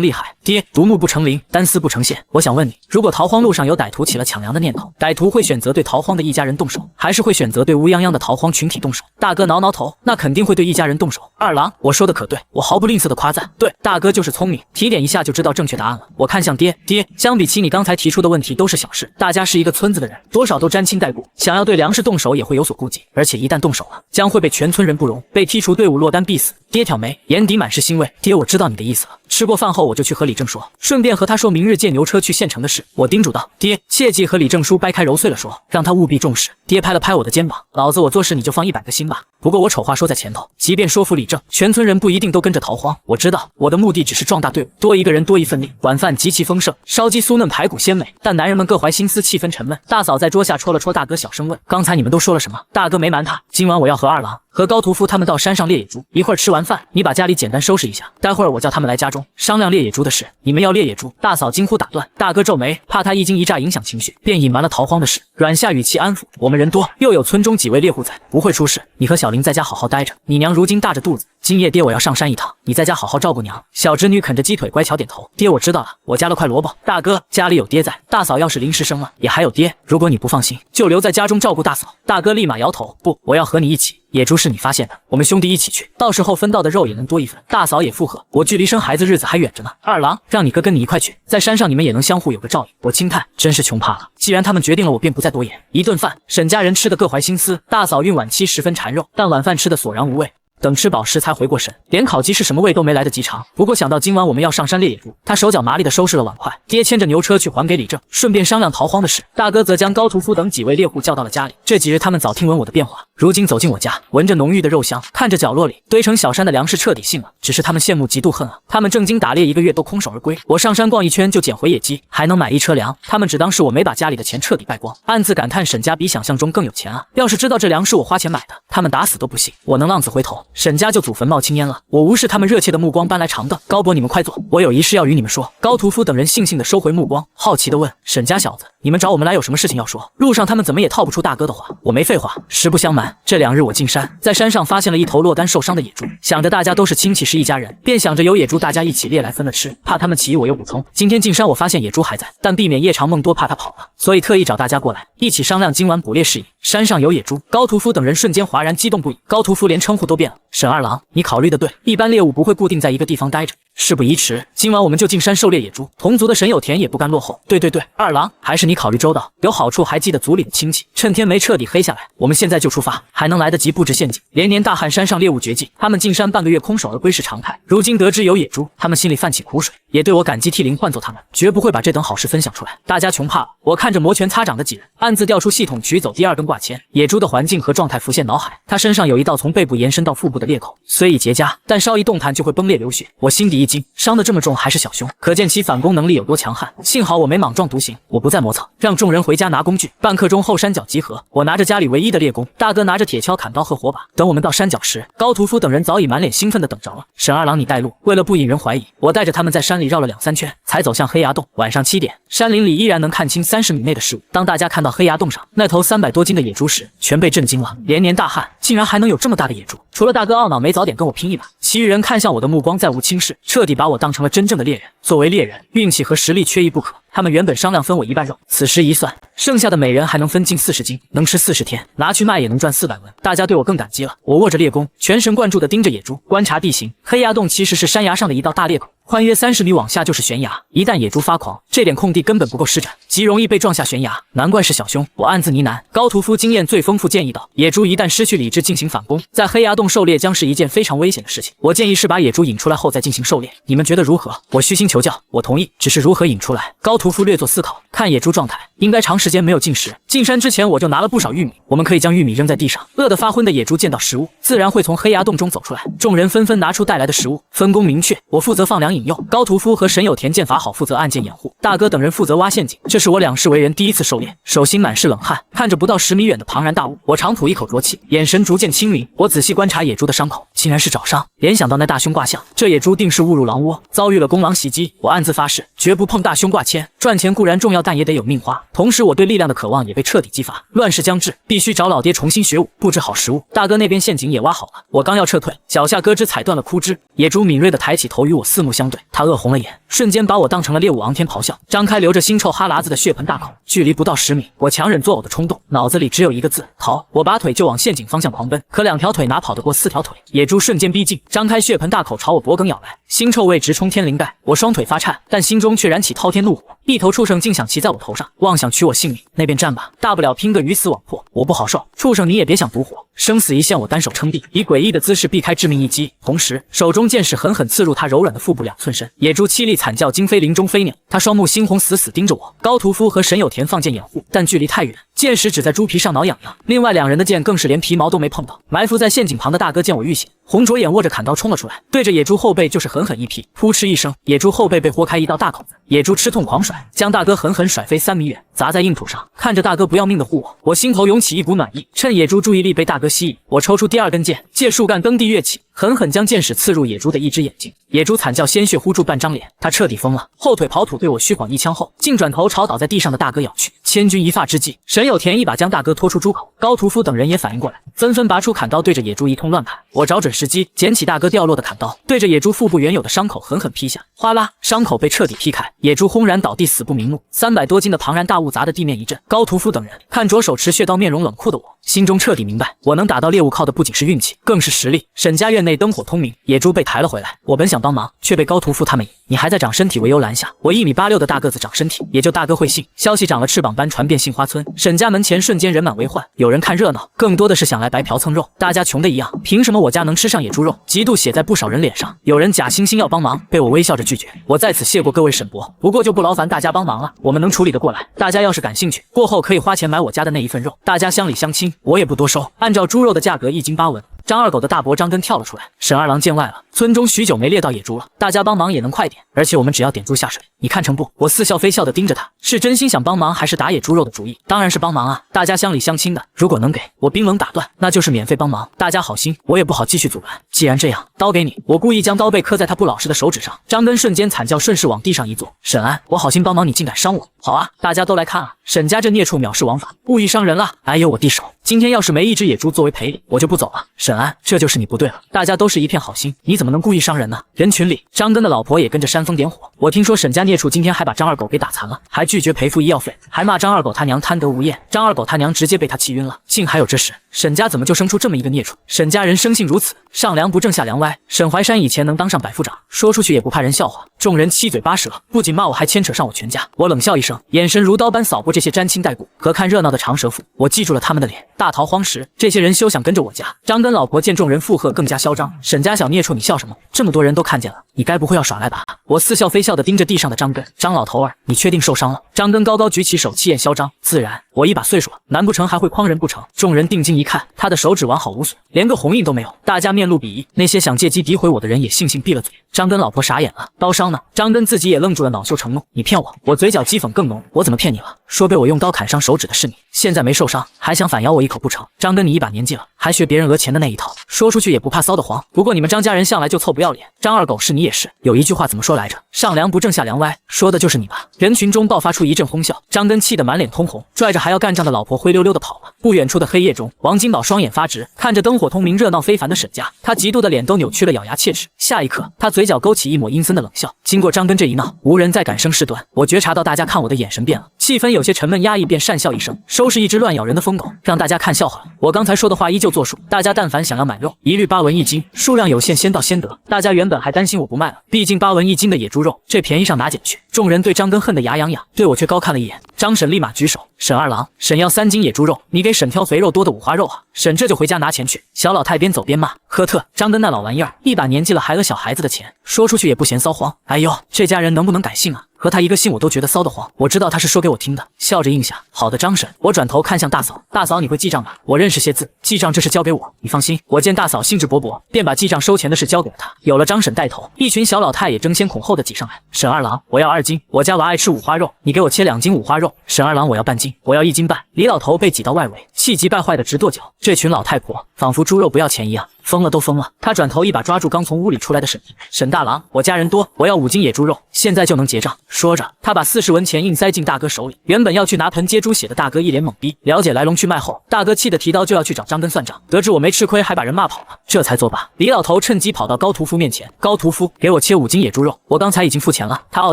厉害。爹，独木不成林，单丝不成线，我想问你，如果逃荒路上有歹徒起了抢粮的念头，歹徒会选择对逃荒的一家人动手，还是会选择对乌泱泱的逃荒群体动手？大哥挠挠头，那肯定会对一家人动手。二郎，我说的可对？我毫不吝啬的夸赞。对，大哥就是聪明，提点一下就知道正确答案了。我看向爹，爹，相比起你刚才提出的问题都是小事，大家是一个村子的人，多少都沾亲带故，想要对粮食动手也会有所顾忌，而且一旦动手了，将会被全村人不容，被剔除队伍，落单必死。爹挑眉，眼底满是欣慰。爹，我知道你的意思了。吃过饭后我就去和李正说，顺便和他说明日借牛车去县城的事。我叮嘱道，爹，切记和李正叔掰开揉碎了说，让他务必重视。爹拍了拍我的肩膀，老子我做事你就放100个心吧。不过我丑话说在前头，即便说服李正，全村人不一定都跟着逃荒。我知道我的目的只是壮大队伍，多一个人多一份力。晚饭极其丰盛，烧鸡酥嫩，排骨鲜美，但男人们各怀心思，气氛沉闷。大嫂在桌下戳了戳大哥，小声问，刚才你们都说了什么？大哥没瞒他，今晚我要和二郎和高屠夫他们到山上猎野猪，一会儿吃完饭，你把家里简单收拾一下，待会儿我叫他们来家中商量猎野猪的事。你们要猎野猪？大嫂惊呼打断，大哥皱眉，怕他一惊一乍影响情绪，便隐瞒了逃荒的事，软下语气安抚，我们人多，又有村中几位猎户在，不会出事。你和小玲在家好好待着，你娘如今大着肚子，今夜爹我要上山一趟，你在家好好照顾娘。小侄女啃着鸡腿乖巧点头，爹我知道了，我夹了块萝卜。大哥，家里有爹在，大嫂要是临时生了，也还有爹，如果你不放心，就留在家中照顾大嫂。大哥立马摇头，不，我要和你一起。野猪是你发现的，我们兄弟一起去，到时候分到的肉也能多一份。大嫂也附和，我距离生孩子日子还远着呢。二郎，让你哥跟你一块去，在山上你们也能相互有个照应。我轻叹，真是穷怕了。既然他们决定了，我便不再多言。一顿饭，沈家人吃得各怀心思，大嫂运晚期十分馋肉，但晚饭吃得索然无味。等吃饱时才回过神，连烤鸡是什么味都没来得及尝。不过想到今晚我们要上山猎野猪，他手脚麻利地收拾了碗筷。爹牵着牛车去还给李正，顺便商量逃荒的事。大哥则将高屠夫等几位猎户叫到了家里。这几日他们早听闻我的变化，如今走进我家，闻着浓郁的肉香，看着角落里堆成小山的粮食，彻底信了。只是他们羡慕嫉妒恨啊！他们正经打猎1个月都空手而归，我上山逛一圈就捡回野鸡，还能买1车粮。他们只当是我没把家里的钱彻底败光，暗自感叹沈家比想象中更有钱啊！要是知道这粮是我花钱买的，他们打死都不信我能浪子回头，沈家就祖坟冒青烟了。我无视他们热切的目光，搬来长凳。高伯，你们快坐，我有一事要与你们说。高屠夫等人悻悻地收回目光，好奇地问：沈家小子，你们找我们来有什么事情要说？路上他们怎么也套不出大哥的话。我没废话，实不相瞒，这2日我进山，在山上发现了一头落单受伤的野猪，想着大家都是亲戚是一家人，便想着有野猪大家一起猎来分了吃，怕他们起疑，我又补充，今天进山我发现野猪还在，但避免夜长梦多，怕他跑了，所以特意找大家过来一起商量今晚捕猎事宜。山上有野猪，高屠夫等人瞬间哗然，激动不已。高屠夫连称呼都变了，沈二郎，你考虑的对，一般猎物不会固定在一个地方待着。事不宜迟，今晚我们就进山狩猎野猪。同族的沈有田也不甘落后。对，二郎，还是你考虑周到，有好处。还记得族里的亲戚，趁天没彻底黑下来，我们现在就出发，还能来得及布置陷阱。连年大旱，山上猎物绝迹，他们进山半个月空手而归是常态。如今得知有野猪，他们心里泛起苦水，也对我感激涕零，换奏他们绝不会把这等好事分享出来。大家穷怕了。我看着摩拳擦掌的几人，暗自调出系统取走第2根挂签。野猪的环境和状态浮现脑海，他身上有一道从背部延伸到腹部的裂口，虽已结痂，但稍一动弹就会崩裂流血。我心底一惊，伤得这么重还是小凶，可见其反攻能力有多强悍。幸好我没莽撞独行，我不再磨蹭，让众人回家拿工具。半刻钟后山脚集合，我拿着家里唯一的猎弓，大哥拿着铁锹、砍刀和火把。等我们到山脚时，高屠夫等人早已满脸兴奋地等着了。沈二郎，你带路。为了不引人怀疑，我带着他们在山里绕了2、3圈，才走向黑崖洞。晚上7点，山林里依然能看清30米内的事物。当大家看到黑崖洞上那头300多斤的的野猪时，全被震惊了，连连大汗，竟然还能有这么大的野猪！除了大哥懊恼没早点跟我拼一把，其余人看向我的目光再无轻视，彻底把我当成了真正的猎人。作为猎人，运气和实力缺一不可。他们原本商量分我1半肉，此时一算，剩下的每人还能分近40斤，能吃40天，拿去卖也能赚400文。大家对我更感激了。我握着猎弓，全神贯注地盯着野猪，观察地形。黑崖洞其实是山崖上的一道大裂口，宽约30米往下就是悬崖。一旦野猪发狂，这点空地根本不够施展，极容易被撞下悬崖。难怪是小凶，我暗自呢喃。高屠夫经验最丰富，建议道：野猪一旦失去理智进行反攻，在黑崖洞狩猎将是一件非常危险的事情。我建议是把野猪引出来后再进行狩猎，你们觉得如何？我虚心求教，我同意，只是如何引出来？高屠夫略作思考，看野猪状态，应该长时间没有进食。进山之前我就拿了不少玉米，我们可以将玉米扔在地上，饿得发昏的野猪见到食物，自然会从黑崖洞中走出来。众人纷纷拿出带来的食物，分工明确，我负责放粮引诱，高屠夫和沈有田剑法好，负责暗箭掩护，大哥等人负责挖陷阱。这是我两世为人第一次狩猎，手心满是冷汗，看着不到10米远的庞然大物，我长吐一口浊气，眼神逐渐清明。我仔细观察野猪的伤口，竟然是爪伤，联想到那大胸卦象，这野猪定是误入狼窝，遭遇了公狼袭击。我暗自发誓，绝不碰大胸卦签。赚钱固然重要，但也得有命花。同时，我对力量的渴望也被彻底激发。乱世将至，必须找老爹重新学武，布置好食物。大哥那边陷阱也挖好了，我刚要撤退，脚下咯吱踩断了枯枝。野猪敏锐地抬起头与我四目相对，他饿红了眼，瞬间把我当成了猎物，昂天咆哮，张开流着腥臭哈喇子的血盆大口，距离不到10米。我强忍作呕的冲动，脑子里只有一个字：逃。我拔腿就往陷阱方向狂奔，可2条腿哪跑得过4条腿？野猪瞬间逼近，张开血盆大口朝我脖颈咬来，腥臭味直冲天灵盖。我双腿发颤，但心中却燃起滔天怒火。一头畜生竟想骑在我头上，妄想取我性命，那便战吧，大不了拼个鱼死网破。我不好受，畜生你也别想独活。生死一线，我单手撑地，以诡异的姿势避开致命一击，同时手中剑矢狠狠刺入他柔软的腹部2寸深。野猪凄厉惨叫，惊飞林中飞鸟，他双目猩红，死死盯着我。高屠夫和沈有田放箭掩护，但距离太远，箭矢只在猪皮上挠痒痒。另外2人的箭更是连皮毛都没碰到。埋伏在陷阱旁的大哥见我遇险，红着眼握着砍刀冲了出来，对着野猪后背就是狠狠一劈，扑哧一声，野猪后背被豁开一道大口子。野猪吃痛狂甩，将大哥狠狠甩飞3米远，砸在硬土上。看着大哥不要命的护我心头涌起一股暖意。趁野猪注意力被大哥吸引，我抽出第2根箭，借树干蹬地跃起，狠狠将箭矢刺入野猪的一只眼睛。野猪惨叫，鲜血糊住半张脸，他彻底疯了，后腿刨土对我虚晃一枪后，竟转头朝倒在地上的大哥咬去。千钧一发之际，沈有田一把将大哥拖出猪口，高屠夫等人也反应过来，纷纷拔出砍刀对着野猪一通乱砍。我找准时机，捡起大哥掉落的砍刀，对着野猪腹部原有的伤口狠狠劈下，哗啦，伤口被彻底劈开，野猪轰然倒地，死不瞑目。300多斤的庞然大物砸得地面一震。高屠夫等人看着手持血刀、面容冷酷的我，心中彻底明白，我能打到猎物靠的不仅是运气，更是实力。沈家院内灯火通明，野猪被抬了回来。我本想帮忙，却被高屠夫他们以你还在长身体为由拦下。我1米86的大个子长身体，也就大哥会信。消息长了翅膀般传遍杏花村，沈家门前瞬间人满为患，有人看热闹，更多的是想来白嫖蹭肉。大家穷的一样，凭什么我家能吃上野猪肉？嫉妒写在不少人脸上。有人假惺惺要帮忙，被我微笑着拒绝。我在此谢过各位沈伯，不过就不劳烦大家帮忙了，我们能处理得过来。大家要是感兴趣，过后可以花钱买我家的那一份肉，大家乡里乡亲，我也不多收，按照猪肉的价格1斤8文。张二狗的大伯张根跳了出来，沈二郎见外了，村中许久没猎到野猪了，大家帮忙也能快点，而且我们只要点猪下水，你看成不？我似笑非笑地盯着他，是真心想帮忙还是打野猪肉的主意？当然是帮忙啊，大家乡里乡亲的，如果能给，我冰冷打断，那就是免费帮忙，大家好心，我也不好继续阻拦。既然这样，刀给你。我故意将刀背刻在他不老实的手指上，张根瞬间惨叫，顺势往地上一坐。沈安，我好心帮忙，你竟敢伤我！好啊，大家都来看啊，沈家这孽畜藐视王法，故意伤人了，哎呦我弟手！今天要是没一只野猪作为赔礼，我就不走了。沈安，这就是你不对了，大家都是一片好心，你怎么能故意伤人呢？人群里，张根的老婆也跟着煽风点火。我听说沈家孽畜今天还把张二狗给打残了，还拒绝赔付医药费，还骂张二狗他娘贪得无厌，张二狗他娘直接被他气晕了。竟还有这事，沈家怎么就生出这么一个孽畜？沈家人生性如此，上梁不正下梁歪。沈怀山以前能当上百夫长，说出去也不怕人笑话。众人七嘴八舌，不仅骂我，还牵扯上我全家。我冷笑一声，眼神如刀般扫过这些沾亲带故和看热闹的长舌妇。我记住了他们的脸。大逃荒时，这些人休想跟着我家。张根老婆见众人附和，更加嚣张。沈家小孽畜，你笑什么？这么多人都看见了，你该不会要耍赖吧？我似笑非笑地盯着地上的张根。张老头儿，你确定受伤了？张根高高举起手，气焰嚣张。自然，我一把岁数了，难不成还会诓人不成？众人定睛一看，他的手指完好无损，连个红印都没有。大家面露鄙夷，那些想借机诋毁我的人也悻悻闭了嘴。张根老婆傻眼了，刀伤呢？张根自己也愣住了，恼羞成怒，你骗我！我嘴角讥讽更浓，我怎么骗你了？说被我用刀砍伤手指的是你，现在没受伤，还想反咬我一口不成？张根，你一把年纪了，还学别人讹钱的那一套，说出去也不怕骚得慌。不过你们张家人向来就臭不要脸，张二狗是你也是。有一句话怎么说来着？上梁不正下梁歪，说的就是你吧？人群中爆发出一阵哄笑，张根气得满脸通红，拽着还要干仗的老婆灰溜溜的跑了。不远处的黑夜中，王金宝双眼发直，看着灯火通明、热闹非凡的沈家，他嫉妒的脸都扭曲了，咬牙切齿。下一刻，他嘴角勾起一抹阴森的冷笑。经过张根这一闹，无人再敢生事端。我觉察到大家看我的眼神变了，气氛有些沉闷压抑，便讪笑一声，收拾一只乱咬人的疯狗，让大家看笑话了。我刚才说的话依旧作数，大家但凡想要买肉，一律8文1斤，数量有限，先到先得。大家原本还担心我不卖了，毕竟8文1斤的野猪肉，这便宜上哪捡去？众人对张根恨得牙痒痒，对我却高看了一眼。张婶立马举手，沈二郎，沈要3斤野猪肉，你给沈挑肥肉多的五花肉啊！沈这就回家拿钱去。小老太边走边骂，呵特，张根那老玩意儿，一把年纪了还讹小孩子的钱，说出去也不嫌骚慌。哎呦，这家人能不能改姓啊？和他一个姓我都觉得骚得慌。我知道他是说给我听的，笑着应下。好的，张婶。我转头看向大嫂，大嫂你会记账吧？我认识些字，记账这事交给我，你放心。我见大嫂兴致勃勃，便把记账收钱的事交给了她。有了张婶带头，一群小老太也争先恐后的挤上来。沈二郎，我要2斤，我家娃爱吃五花肉，你给我切2斤五花肉。沈二郎，我要半斤，我要1斤半。李老头被挤到外围，气急败坏的直跺脚。这群老太婆仿佛猪肉不要钱一样。疯了都疯了！他转头一把抓住刚从屋里出来的沈大郎，我家人多，我要5斤野猪肉，现在就能结账。说着，他把40文钱硬塞进大哥手里。原本要去拿盆接猪血的大哥一脸懵逼。了解来龙去脉后，大哥气得提刀就要去找张根算账，得知我没吃亏，还把人骂跑了，这才作罢。李老头趁机跑到高屠夫面前，高屠夫，给我切5斤野猪肉，我刚才已经付钱了。他傲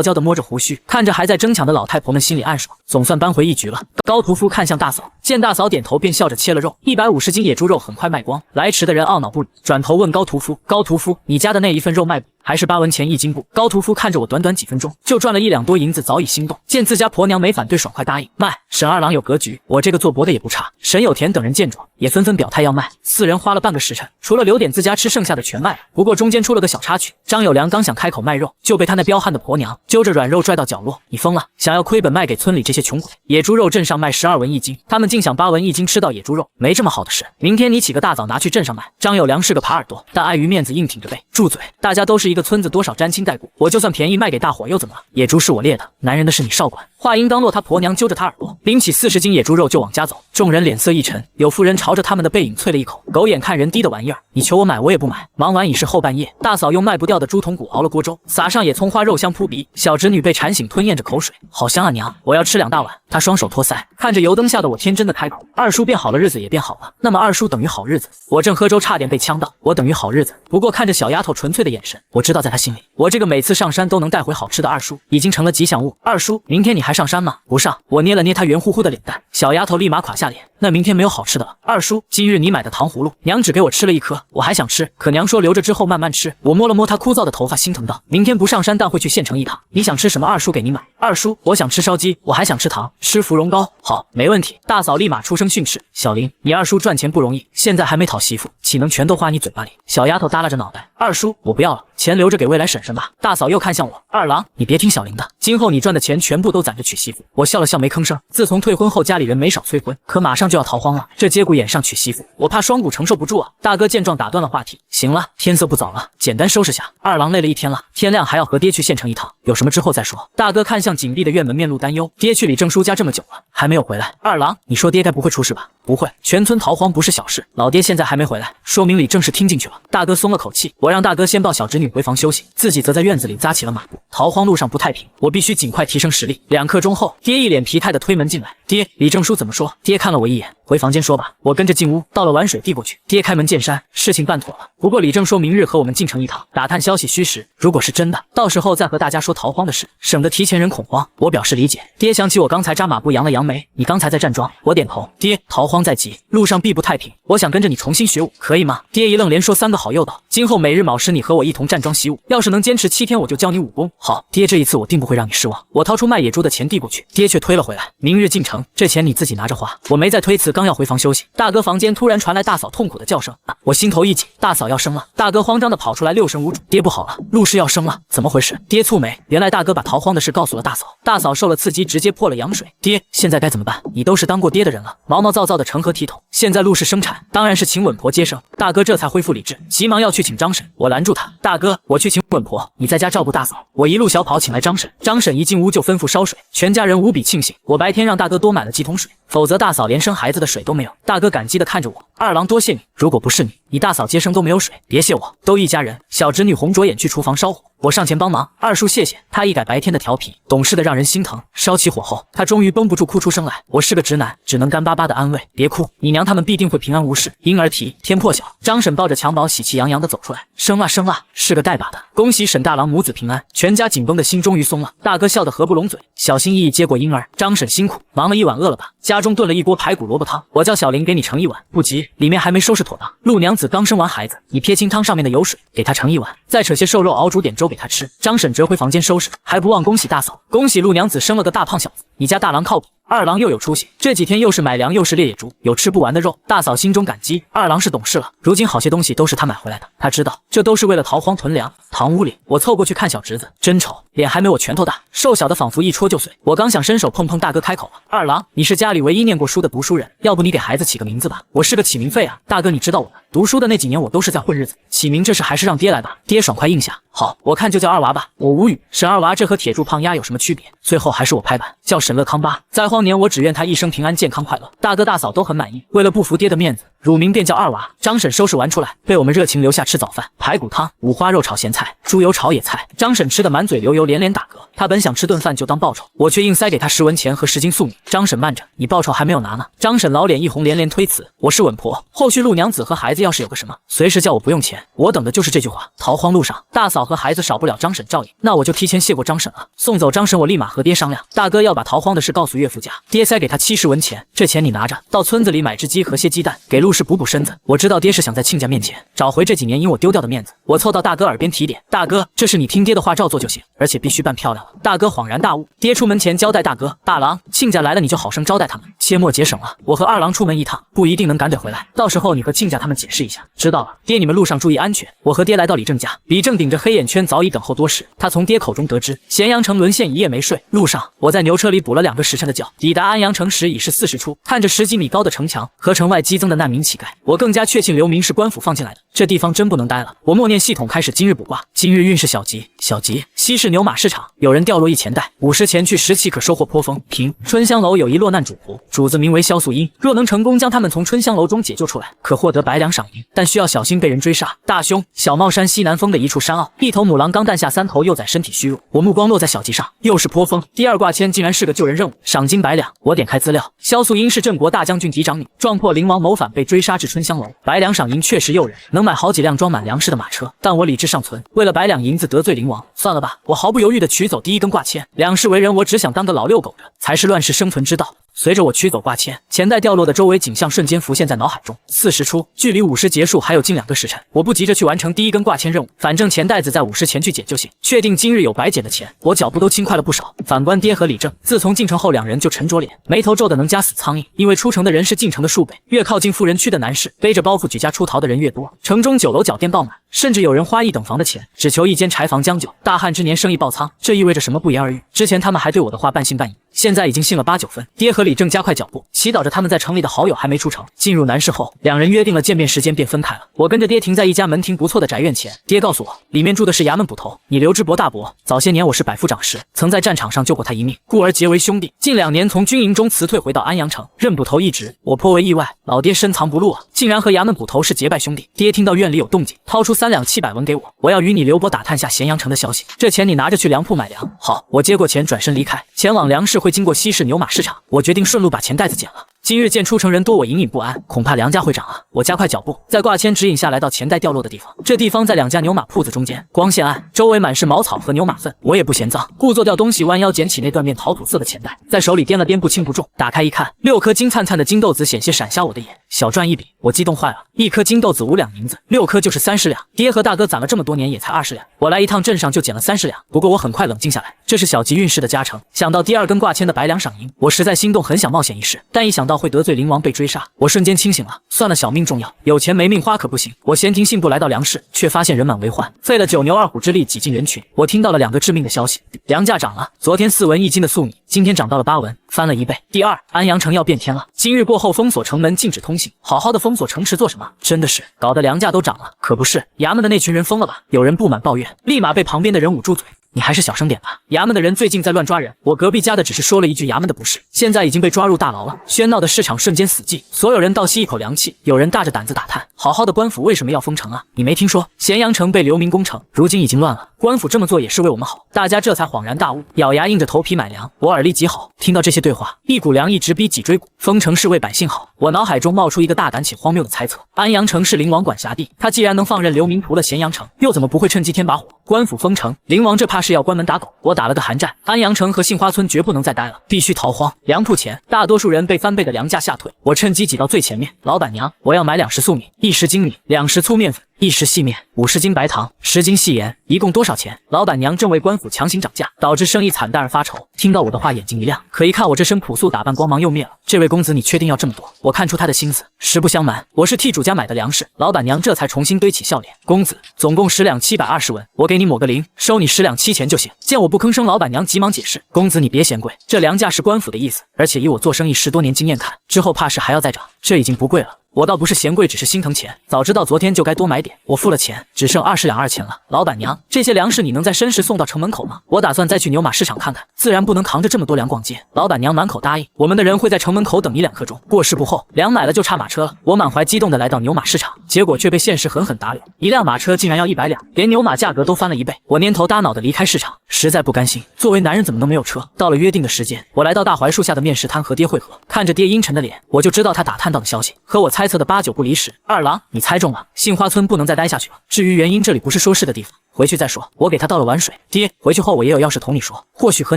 娇地摸着胡须，看着还在争抢的老太婆们，心里暗爽，总算扳回一局了。高屠夫看向大嫂，见大嫂点头，便笑着切了肉。150斤野猪肉很快卖光，来迟的人懊恼不已，转头问高屠夫：“高屠夫，你家的那一份肉卖不？还是8文钱1斤不？”高屠夫看着我，短短几分钟就赚了1两多银子，早已心动。见自家婆娘没反对，爽快答应卖。沈二郎有格局，我这个做薄的也不差。沈有田等人见状，也纷纷表态要卖。4人花了半个时辰，除了留点自家吃，剩下的全卖了。不过中间出了个小插曲，张有良刚想开口卖肉，就被他那彪悍的婆娘揪着软肉拽到角落。你疯了，想要亏本卖给村里这些穷鬼？野猪肉镇上卖12文1斤，他们竟想8文1斤吃到野猪肉，没这么好的事。明天你起个大早拿去镇上卖。张有良是个耙耳朵，但碍于面子硬挺着背。住嘴！大家都是一个村子，多少沾亲带故，我就算便宜卖给大伙又怎么了？野猪是我猎的，男人的是你少管。话音刚落，他婆娘揪着他耳朵，拎起40斤野猪肉就往家走。众人脸色一沉，有妇人朝着他们的背影啐了一口：“狗眼看人低的玩意儿，你求我买我也不买。”忙完已是后半夜，大嫂用卖不掉的猪筒骨熬了锅粥，撒上野葱花，肉香扑鼻。小侄女被馋醒，吞咽着口水，好香啊娘，我要吃2大碗。她双手托腮，看着油灯下的我，天真的开口：“二叔变好了，日子也变好了。那么二叔等于好日子？”我正喝粥，差点被呛到。我等于好日子，不过看着小丫头纯粹的眼神，我知道在她心里，我这个每次上山都能带回好吃的二叔，已经成了吉祥物。二叔，明天你还上山吗？不上。我捏了捏她圆乎乎的脸蛋，小丫头立马垮下脸。那明天没有好吃的了。二叔，今日你买的糖葫芦，娘只给我吃了1颗，我还想吃，可娘说留着之后慢慢吃。我摸了摸她枯燥的头发，心疼道：“明天不上山，但会去县城一趟。你想吃什么？二叔给你买。”二叔，我想吃烧鸡，我还想吃糖，吃芙蓉糕。好，没问题。大嫂立马出声训斥：“小林，你二叔赚钱不容易，现在还没讨媳妇，岂能全都花你嘴巴里？”小丫头耷拉着脑袋：“二叔，我不要了，钱留着给未来婶婶吧。”大嫂又看向我：“二郎，你别听小林的，今后你赚的钱全部都攒着娶媳妇。”我笑了笑没吭声。自从退婚后，家里人没少催婚，可马上就要逃荒了，这节骨眼上娶媳妇，我怕双骨承受不住啊。大哥见状打断了话题：“行了，天色不早了，简单收拾下。二郎累了一天了，天亮还要和爹去县城一趟，有什么之后再说。”大哥看向紧闭的院门，面露担忧：“爹去李正叔家这么久了，还没有回来。二郎，你说爹该不会出事吧？”“不会，全村逃荒不是小事，老爹现在还没回来，说明李正是听进去了。”大哥松了口气，我让大哥先抱小侄女回房休息，自己则在院子里扎起了马步。逃荒路上不太平，我必须尽快提升实力。2刻钟后，爹一脸疲态的推门进来：“爹，李正叔怎么说？”爹看了我一眼：“回房间说吧。”我跟着进屋，倒了碗水递过去。爹开门见山：“事情办妥了，不过李正说明日和我们进城一趟，打探消息虚实，如果是真的，到时候再和大家说逃荒的事，省得提前人恐慌。”我表示理解。爹想起我刚才扎马步扬了扬眉：“你刚才在站桩？”我点头。爹，逃荒在即，路上必不太平，我想跟着你重新学武，可以吗？爹一愣，连说3个好，诱导：“今后每日卯时你和我一同站桩习武，要是能坚持7天，我就教你武功。”好，爹，这一次我定不会让你失望。我掏出卖野猪的钱递过去，爹却推了回来：“明日进城，这钱你自己拿着花。”我没再推辞，刚要回房休息，大哥房间突然传来大嫂痛苦的叫声，我心头一紧，大嫂要生了。大哥慌张的跑出来，6神无主：“爹不好了，陆氏要生了，怎么回事？”爹蹙眉，原来大哥把逃荒的事告诉了大嫂，大嫂受了刺激，直接破了羊水。爹，现在该怎么办？你都是当过爹的人了，毛毛躁躁的成何体统？现在陆氏生产，当然是请稳婆接生。大哥这才恢复理智，急忙要去请张婶。我拦住他，大哥，我去请稳婆，你在家照顾大嫂。我一路小跑请来张婶，张婶一进屋就吩咐烧水，全家人无比庆幸。我白天让大哥多买了几桶水，否则大嫂连生孩子的水都没有。大哥感激地看着我，二郎多谢你，如果不是你，你大嫂接生都没有水。别谢我，都一家人。小侄女红着眼去厨房烧火，我上前帮忙。二叔谢谢。他一改白天的调皮，懂事的让人心疼。烧起火后，他终于绷不住哭出声来。我是个直男，只能干巴巴的安慰，别哭，你娘他们必定会平安无事。婴儿啼，天破晓。张婶抱着襁褓喜气洋洋地走出来，生啊生啊，是个带把的，恭喜沈大郎母子平安。全家紧绷的心终于松了。大哥笑得合不拢嘴，小心翼翼接过婴儿。张婶辛苦，忙了一晚，饿了吧？家中炖了一锅排骨萝卜汤，我叫小林给你盛一碗。不急，里面还没收拾妥当。陆娘子刚生完孩子，你撇清汤上面的油水，给她盛一碗，再扯些瘦肉熬煮点粥给她吃。张婶折回房间收拾，还不忘恭喜大嫂，恭喜陆娘子生了个大胖小子。你家大郎靠谱，二郎又有出息，这几天又是买粮又是猎野猪，有吃不完的肉。大嫂心中感激，二郎是懂事了，如今好些东西都是他买回来的，他知道这都是为了逃荒囤粮。堂屋里，我凑过去看小侄子，真丑，脸还没我拳头大，瘦小的仿佛一戳就碎。我刚想伸手碰碰，大哥开口了，二郎，你是家里唯一念过书的读书人，要不你给孩子起个名字吧，我是个起名废啊。大哥你知道我的，读书的那几年我都是在混日子，起名这事还是让爹来吧。爹爽快应下，好，我看就叫二娃吧。我无语，沈二娃这和铁柱胖丫有什么区别？最后还是我拍板，叫沈乐康吧。在荒年我只愿他一生平安健康快乐。大哥大嫂都很满意，为了不服爹的面子，乳名便叫二娃。张婶收拾完出来，被我们热情留下吃早饭，排骨汤、五花肉炒咸菜、猪油炒野菜。张婶吃得满嘴流油，连连打嗝。她本想吃顿饭就当报酬，我却硬塞给她10文钱和10斤粟米。张婶慢着，你报酬还没有拿呢。张婶老脸一红，连连推辞，我是稳婆，后续陆娘子和孩子要是有个什么，随时叫我不用钱，我等的就是这句话。逃荒路上，大嫂和孩子少不了张婶照应，那我就提前谢过张婶了。送走张婶，我立马和爹商量，大哥要把逃荒的事告诉岳父家，爹塞给他70文钱，这钱你拿着，到村子里买只鸡和些鸡蛋，给陆氏补补身子。我知道爹是想在亲家面前找回这几年因我丢掉的面子。我凑到大哥耳边提点，大哥，这是你听爹的话照做就行，而且必须办漂亮了。大哥恍然大悟，爹出门前交代大哥，大郎，亲家来了你就好生招待他们，切莫节省了。我和二郎出门一趟，不一定能赶得回来，到时候你和亲家他们解释一下。知道了，爹，你们路上注意安全。我和爹来到李正家，李正顶着黑眼圈早已等候多时。他从爹口中得知，咸阳城沦陷一夜没睡，路上我在牛车里补了2个时辰的觉。抵达安阳城时已是4时出，看着10几米高的城墙和城外激增的难民乞丐，我更加确信刘明是官府放进来的，这地方真不能待了。我默念系统，开始今日卜卦。今日运势小吉，小吉。西市牛马市场有人掉落一钱袋，50钱去10期可收获颇丰。平春香楼有一落难主仆，主子名为萧素英，若能成功将他们从春香楼中解救出来，可获得100两赏银，但需要小心被人追杀。大凶，小帽山西南风的一处山坳，一头母狼刚诞下3头幼崽，身体虚弱。我目光落在小吉上，又是颇丰。第2卦签竟然是个救人任务，赏金100两。我点开资料，萧素英是郑国大将军嫡长女，撞破灵王谋反被追杀至春香楼，100两赏银确实诱人，能买好几辆装满粮食的马车。但我理智尚存，为了100两银子得罪灵王，算了吧。我毫不犹豫地取走第1根挂签。两世为人，我只想当个老遛狗的，才是乱世生存之道。随着我取走挂签，钱袋掉落的周围景象瞬间浮现在脑海中。4时出，距离5时结束还有近2个时辰，我不急着去完成第1根挂签任务，反正钱袋子在5时前去捡就行。确定今日有白捡的钱，我脚步都轻快了不少。反观爹和李正，自从进城后，2人就沉着脸，眉头皱得能夹死苍蝇。因为出城的人是进城的数倍，越靠近富人区的男士，背着包袱举家出逃的人越多。城中酒楼脚店爆满，甚至有人花1等房的钱，只求一间柴房将就。大旱之年生意爆仓，这意味着什么？不言而喻。之前他们还对我的话半信半疑，现在已经信了8、9分。爹和李正加快脚步，祈祷着他们在城里的好友还没出城。进入南市后，2人约定了见面时间，便分开了。我跟着爹停在一家门庭不错的宅院前，爹告诉我，里面住的是衙门捕头，你刘知伯大伯。早些年我是百夫长时，曾在战场上救过他一命，故而结为兄弟。近2年从军营中辞退，回到安阳城任捕头一职，我颇为意外，老爹深藏不露啊，竟然和衙门捕头是结拜兄弟。爹听到院里有动静，掏出3两700文给我，我要与你刘伯打探下咸阳城的消息，这钱你拿着去粮铺买粮。好，我接过钱转身离开，前往粮市会经过西市牛马市场，我决定顺路把钱袋子捡了。今日见出城人多，我隐隐不安，恐怕梁家会长啊！我加快脚步，在挂签指引下来到钱袋掉落的地方。这地方在2家牛马铺子中间，光线暗，周围满是茅草和牛马粪。我也不嫌脏，故作掉东西，弯腰捡起那段面陶土色的钱袋，在手里掂了掂，不轻不重，打开一看，6颗金灿灿的金豆子险些闪瞎我的眼。小赚一笔，我激动坏了，1颗金豆子5两银子，6颗就是30两。爹和大哥攒了这么多年，也才20两。我来一趟镇上就捡了30两。不过我很快冷静下来，这是小吉运势的加成。想到第2根挂签的100两赏银，我实在心动，很想冒险一试，但一想到到会得罪灵王被追杀，我瞬间清醒了。算了，小命重要，有钱没命花可不行。我闲庭信步来到粮市，却发现人满为患，费了九牛二虎之力挤进人群。我听到了2个致命的消息：粮价涨了，昨天4文1斤的粟米，今天涨到了8文，翻了1倍。第二，安阳城要变天了，今日过后封锁城门，禁止通行。好好的封锁城池做什么？真的是搞得粮价都涨了。可不是，衙门的那群人疯了吧？有人不满抱怨，立马被旁边的人捂住嘴。你还是小声点吧，衙门的人最近在乱抓人，我隔壁家的只是说了一句衙门的不是，现在已经被抓入大牢了。喧闹的市场瞬间死寂，所有人倒吸一口凉气，有人大着胆子打探，好好的官府为什么要封城啊？你没听说咸阳城被流民攻城，如今已经乱了，官府这么做也是为我们好。大家这才恍然大悟，咬牙硬着头皮买粮。我耳力极好，听到这些对话，一股凉意直逼脊椎骨。封城是为百姓好，我脑海中冒出一个大胆且荒谬的猜测：安阳城是灵王管辖地，他既然能放任流民屠了咸阳城，又怎么不会趁机添把火？官府封城，灵王这怕是要关门打狗。我打了个寒战，安阳城和杏花村绝不能再待了，必须逃荒。粮铺前，大多数人被翻倍的粮价吓退，我趁机挤到最前面。老板娘，我要买2石粟米，1石精米，2石粗面粉，1石细面，5十斤白糖，10斤细盐，一共多少钱？老板娘正为官府强行涨价，导致生意惨淡而发愁。听到我的话，眼睛一亮，可一看我这身朴素打扮，光芒又灭了。这位公子，你确定要这么多？我看出他的心思。实不相瞒，我是替主家买的粮食。老板娘这才重新堆起笑脸。公子，总共10两720文，我给你抹个零，收你10两7钱就行。见我不吭声，老板娘急忙解释：公子你别嫌贵，这粮价是官府的意思，而且以我做生意10多年经验看，之后怕是还要再涨。这已经不贵了。我倒不是嫌贵，只是心疼钱。早知道昨天就该多买点。我付了钱，只剩20两2钱了。老板娘，这些粮食你能在申时送到城门口吗？我打算再去牛马市场看看，自然不能扛着这么多粮逛街。老板娘满口答应，我们的人会在城门口等你2刻钟。过时不候，粮买了就差马车了。我满怀激动的来到牛马市场，结果却被现实狠狠打脸。一辆马车竟然要100两，连牛马价格都翻了1倍。我蔫头耷脑的离开市场，实在不甘心。作为男人怎么能没有车？到了约定的时间，我来到大槐树下的面食摊和爹会合。看着爹阴沉的脸，我就知道他打探到的消息和我猜测的8、9不离十。二郎，你猜中了，杏花村不能再待下去了。至于原因，这里不是说事的地方，回去再说。我给他倒了碗水。爹，回去后我也有要事同你说，或许和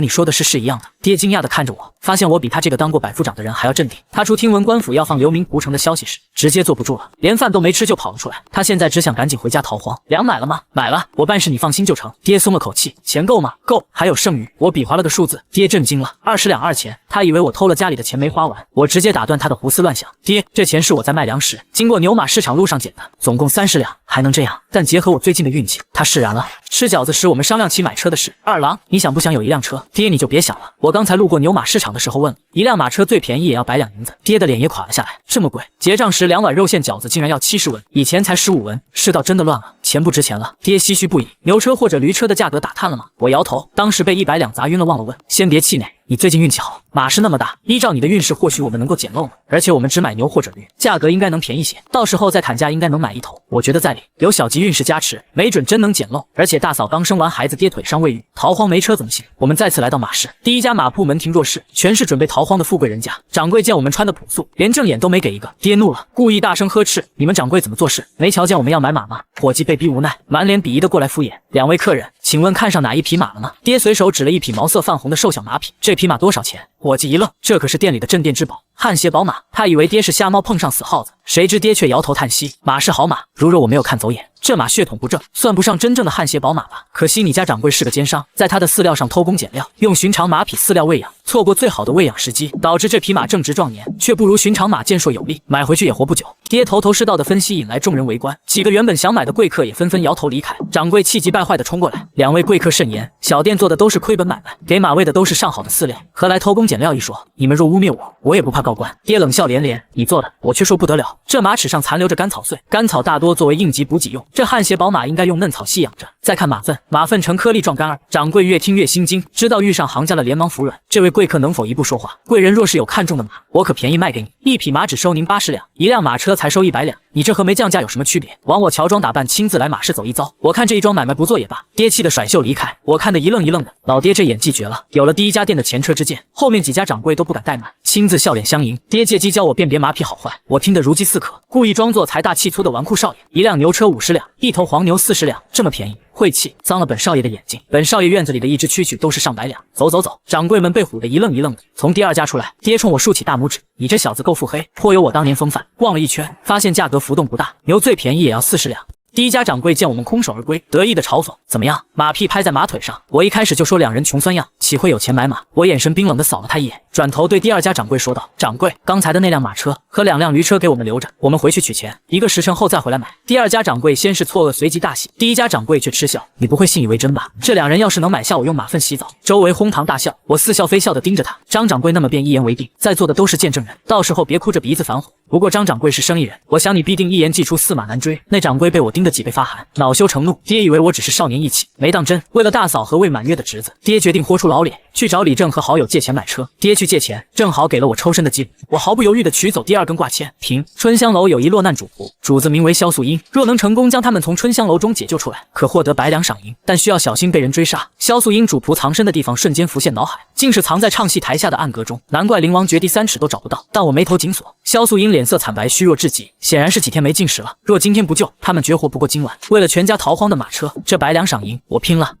你说的是一样的。爹惊讶地看着我，发现我比他这个当过百夫长的人还要镇定。他初听闻官府要放流民屠城的消息时，直接坐不住了，连饭都没吃就跑了出来。他现在只想赶紧回家逃荒。粮买了吗？买了，我办事你放心就成。爹松了口气，钱够吗？够，还有剩余。我比划了个数字，爹震惊了，20两2钱。他以为我偷了家里的钱没花完，我直接打断他的胡思乱想。爹，这钱是我在卖粮食，经过牛马市场路上捡的，总共30两，还能这样？但结合我最近的运气，他释然了。吃饺子时我们商量起买车的事。二郎，你想不想有一辆车？爹，你就别想了。我刚才路过牛马市场的时候问了，一辆马车最便宜也要100两银子。爹的脸也垮了下来，这么贵？结账时2碗肉馅饺子竟然要70文，以前才15文，世道真的乱了，钱不值钱了。爹唏嘘不已。牛车或者驴车的价格打探了吗？我摇头，当时被100两砸晕了，忘了问。先别气馁，你最近运气好，马是那么大，依照你的运势，或许我们能够捡漏呢。而且我们只买牛或者驴，价格应该能便宜些，到时候再砍价应该能买一头。我觉得在里有小吉运势加持，没准真能捡漏。而且大嫂刚生完孩子，爹腿伤未愈，逃荒没车怎么行？我们再次来到马市，第一家马铺门庭若市，全是准备逃荒的富贵人家。掌柜见我们穿的朴素，连正眼都没给一个。爹怒了，故意大声呵斥：你们掌柜怎么做事？没瞧见我们要买马吗？伙计被逼无奈，满脸鄙夷的过来敷衍：两位客人，请问看上哪一匹马了吗？爹随手指了一匹毛色泛红的瘦小马匹，这匹马多少钱？伙计一愣，这可是店里的镇店之宝，汗血宝马。他以为爹是瞎猫碰上死耗子，谁知爹却摇头叹息：马是好马，如若我没有看走眼，这马血统不正，算不上真正的汗血宝马吧。可惜你家掌柜是个奸商，在他的饲料上偷工减料，用寻常马匹饲料喂养，错过最好的喂养时机，导致这匹马正值壮年，却不如寻常马健硕有力，买回去也活不久。爹头头是道的分析引来众人围观，几个原本想买的贵客也纷纷摇头离开。掌柜气急败坏地冲过来：两位贵客慎言，小店做的都是亏本买卖，给马喂的都是上好的饲料，何来偷工减料一说？你们若污蔑我，我也不怕告官。爹冷笑连连：你做的，我却说不得了。这马齿上残留着干草碎，干草大多作为应急补给用，这汗血宝马应该用嫩草细养着。再看马粪，马粪呈颗粒状干儿。掌柜越听越心惊，知道遇上行家了，连忙服软。这位贵客能否一步说话？贵人若是有看中的马，我可便宜卖给你，一匹马只收您80两，一辆马车才收100两，你这和没降价有什么区别？枉我乔装打扮亲自来马市走一遭，我看这一桩买卖不做也罢。爹气的甩袖离开，我看得一愣一愣的。老爹这演技绝了，有了第一家店的前车之鉴，后面几家掌柜都不敢怠慢，亲自笑脸相迎。爹借机教我辨别马匹好坏，我听得如饥似渴，故意装作财大气粗的纨绔少爷。一辆牛车50两，一头黄牛40两，这么便宜？晦气，脏了本少爷的眼睛。本少爷院子里的一只蛐蛐都是上百两。走走走！掌柜们被唬得一愣一愣的。从第二家出来，爹冲我竖起大拇指：你这小子够腹黑，颇有我当年风范。逛了一圈，发现价格浮动不大，牛最便宜也要40两。第一家掌柜见我们空手而归，得意的嘲讽：怎么样，马屁拍在马腿上？我一开始就说两人穷酸样，岂会有钱买马？我眼神冰冷的扫了他一眼，转头对第二家掌柜说道：掌柜，刚才的那辆马车和2辆驴车给我们留着，我们回去取钱，1个时辰后再回来买。第二家掌柜先是错愕，随即大喜。第一家掌柜却嗤笑：你不会信以为真吧？这2人要是能买下我用马粪洗澡，周围哄堂大笑。我似笑非笑的盯着他。张掌柜那么便一言为定，在座的都是见证人，到时候别哭着鼻子反悔。不过张掌柜是生意人，我想你必定一言既出驷马难追。那掌柜被我盯得脊背发寒，恼羞成怒。爹以为我只是少年义气，没当真。为了大嫂和未满月的侄子，爹决定豁出老脸去找李正和好友借钱买车。爹去借钱，正好给了我抽身的机会，我毫不犹豫地取走第2根挂签。停，春香楼有一落难主仆，主子名为萧素英。若能成功将他们从春香楼中解救出来，可获得100两赏银，但需要小心被人追杀。萧素英主仆藏身的地方瞬间浮现脑海，竟是藏在唱戏台下的暗格中，难怪灵王绝地3尺都找不到。但我眉头紧锁，萧素英脸色惨白，虚弱至极，显然是几天没进食了。若今天不救，他们绝活不过今晚。为了全家逃荒的马车，这100两赏银，我拼了！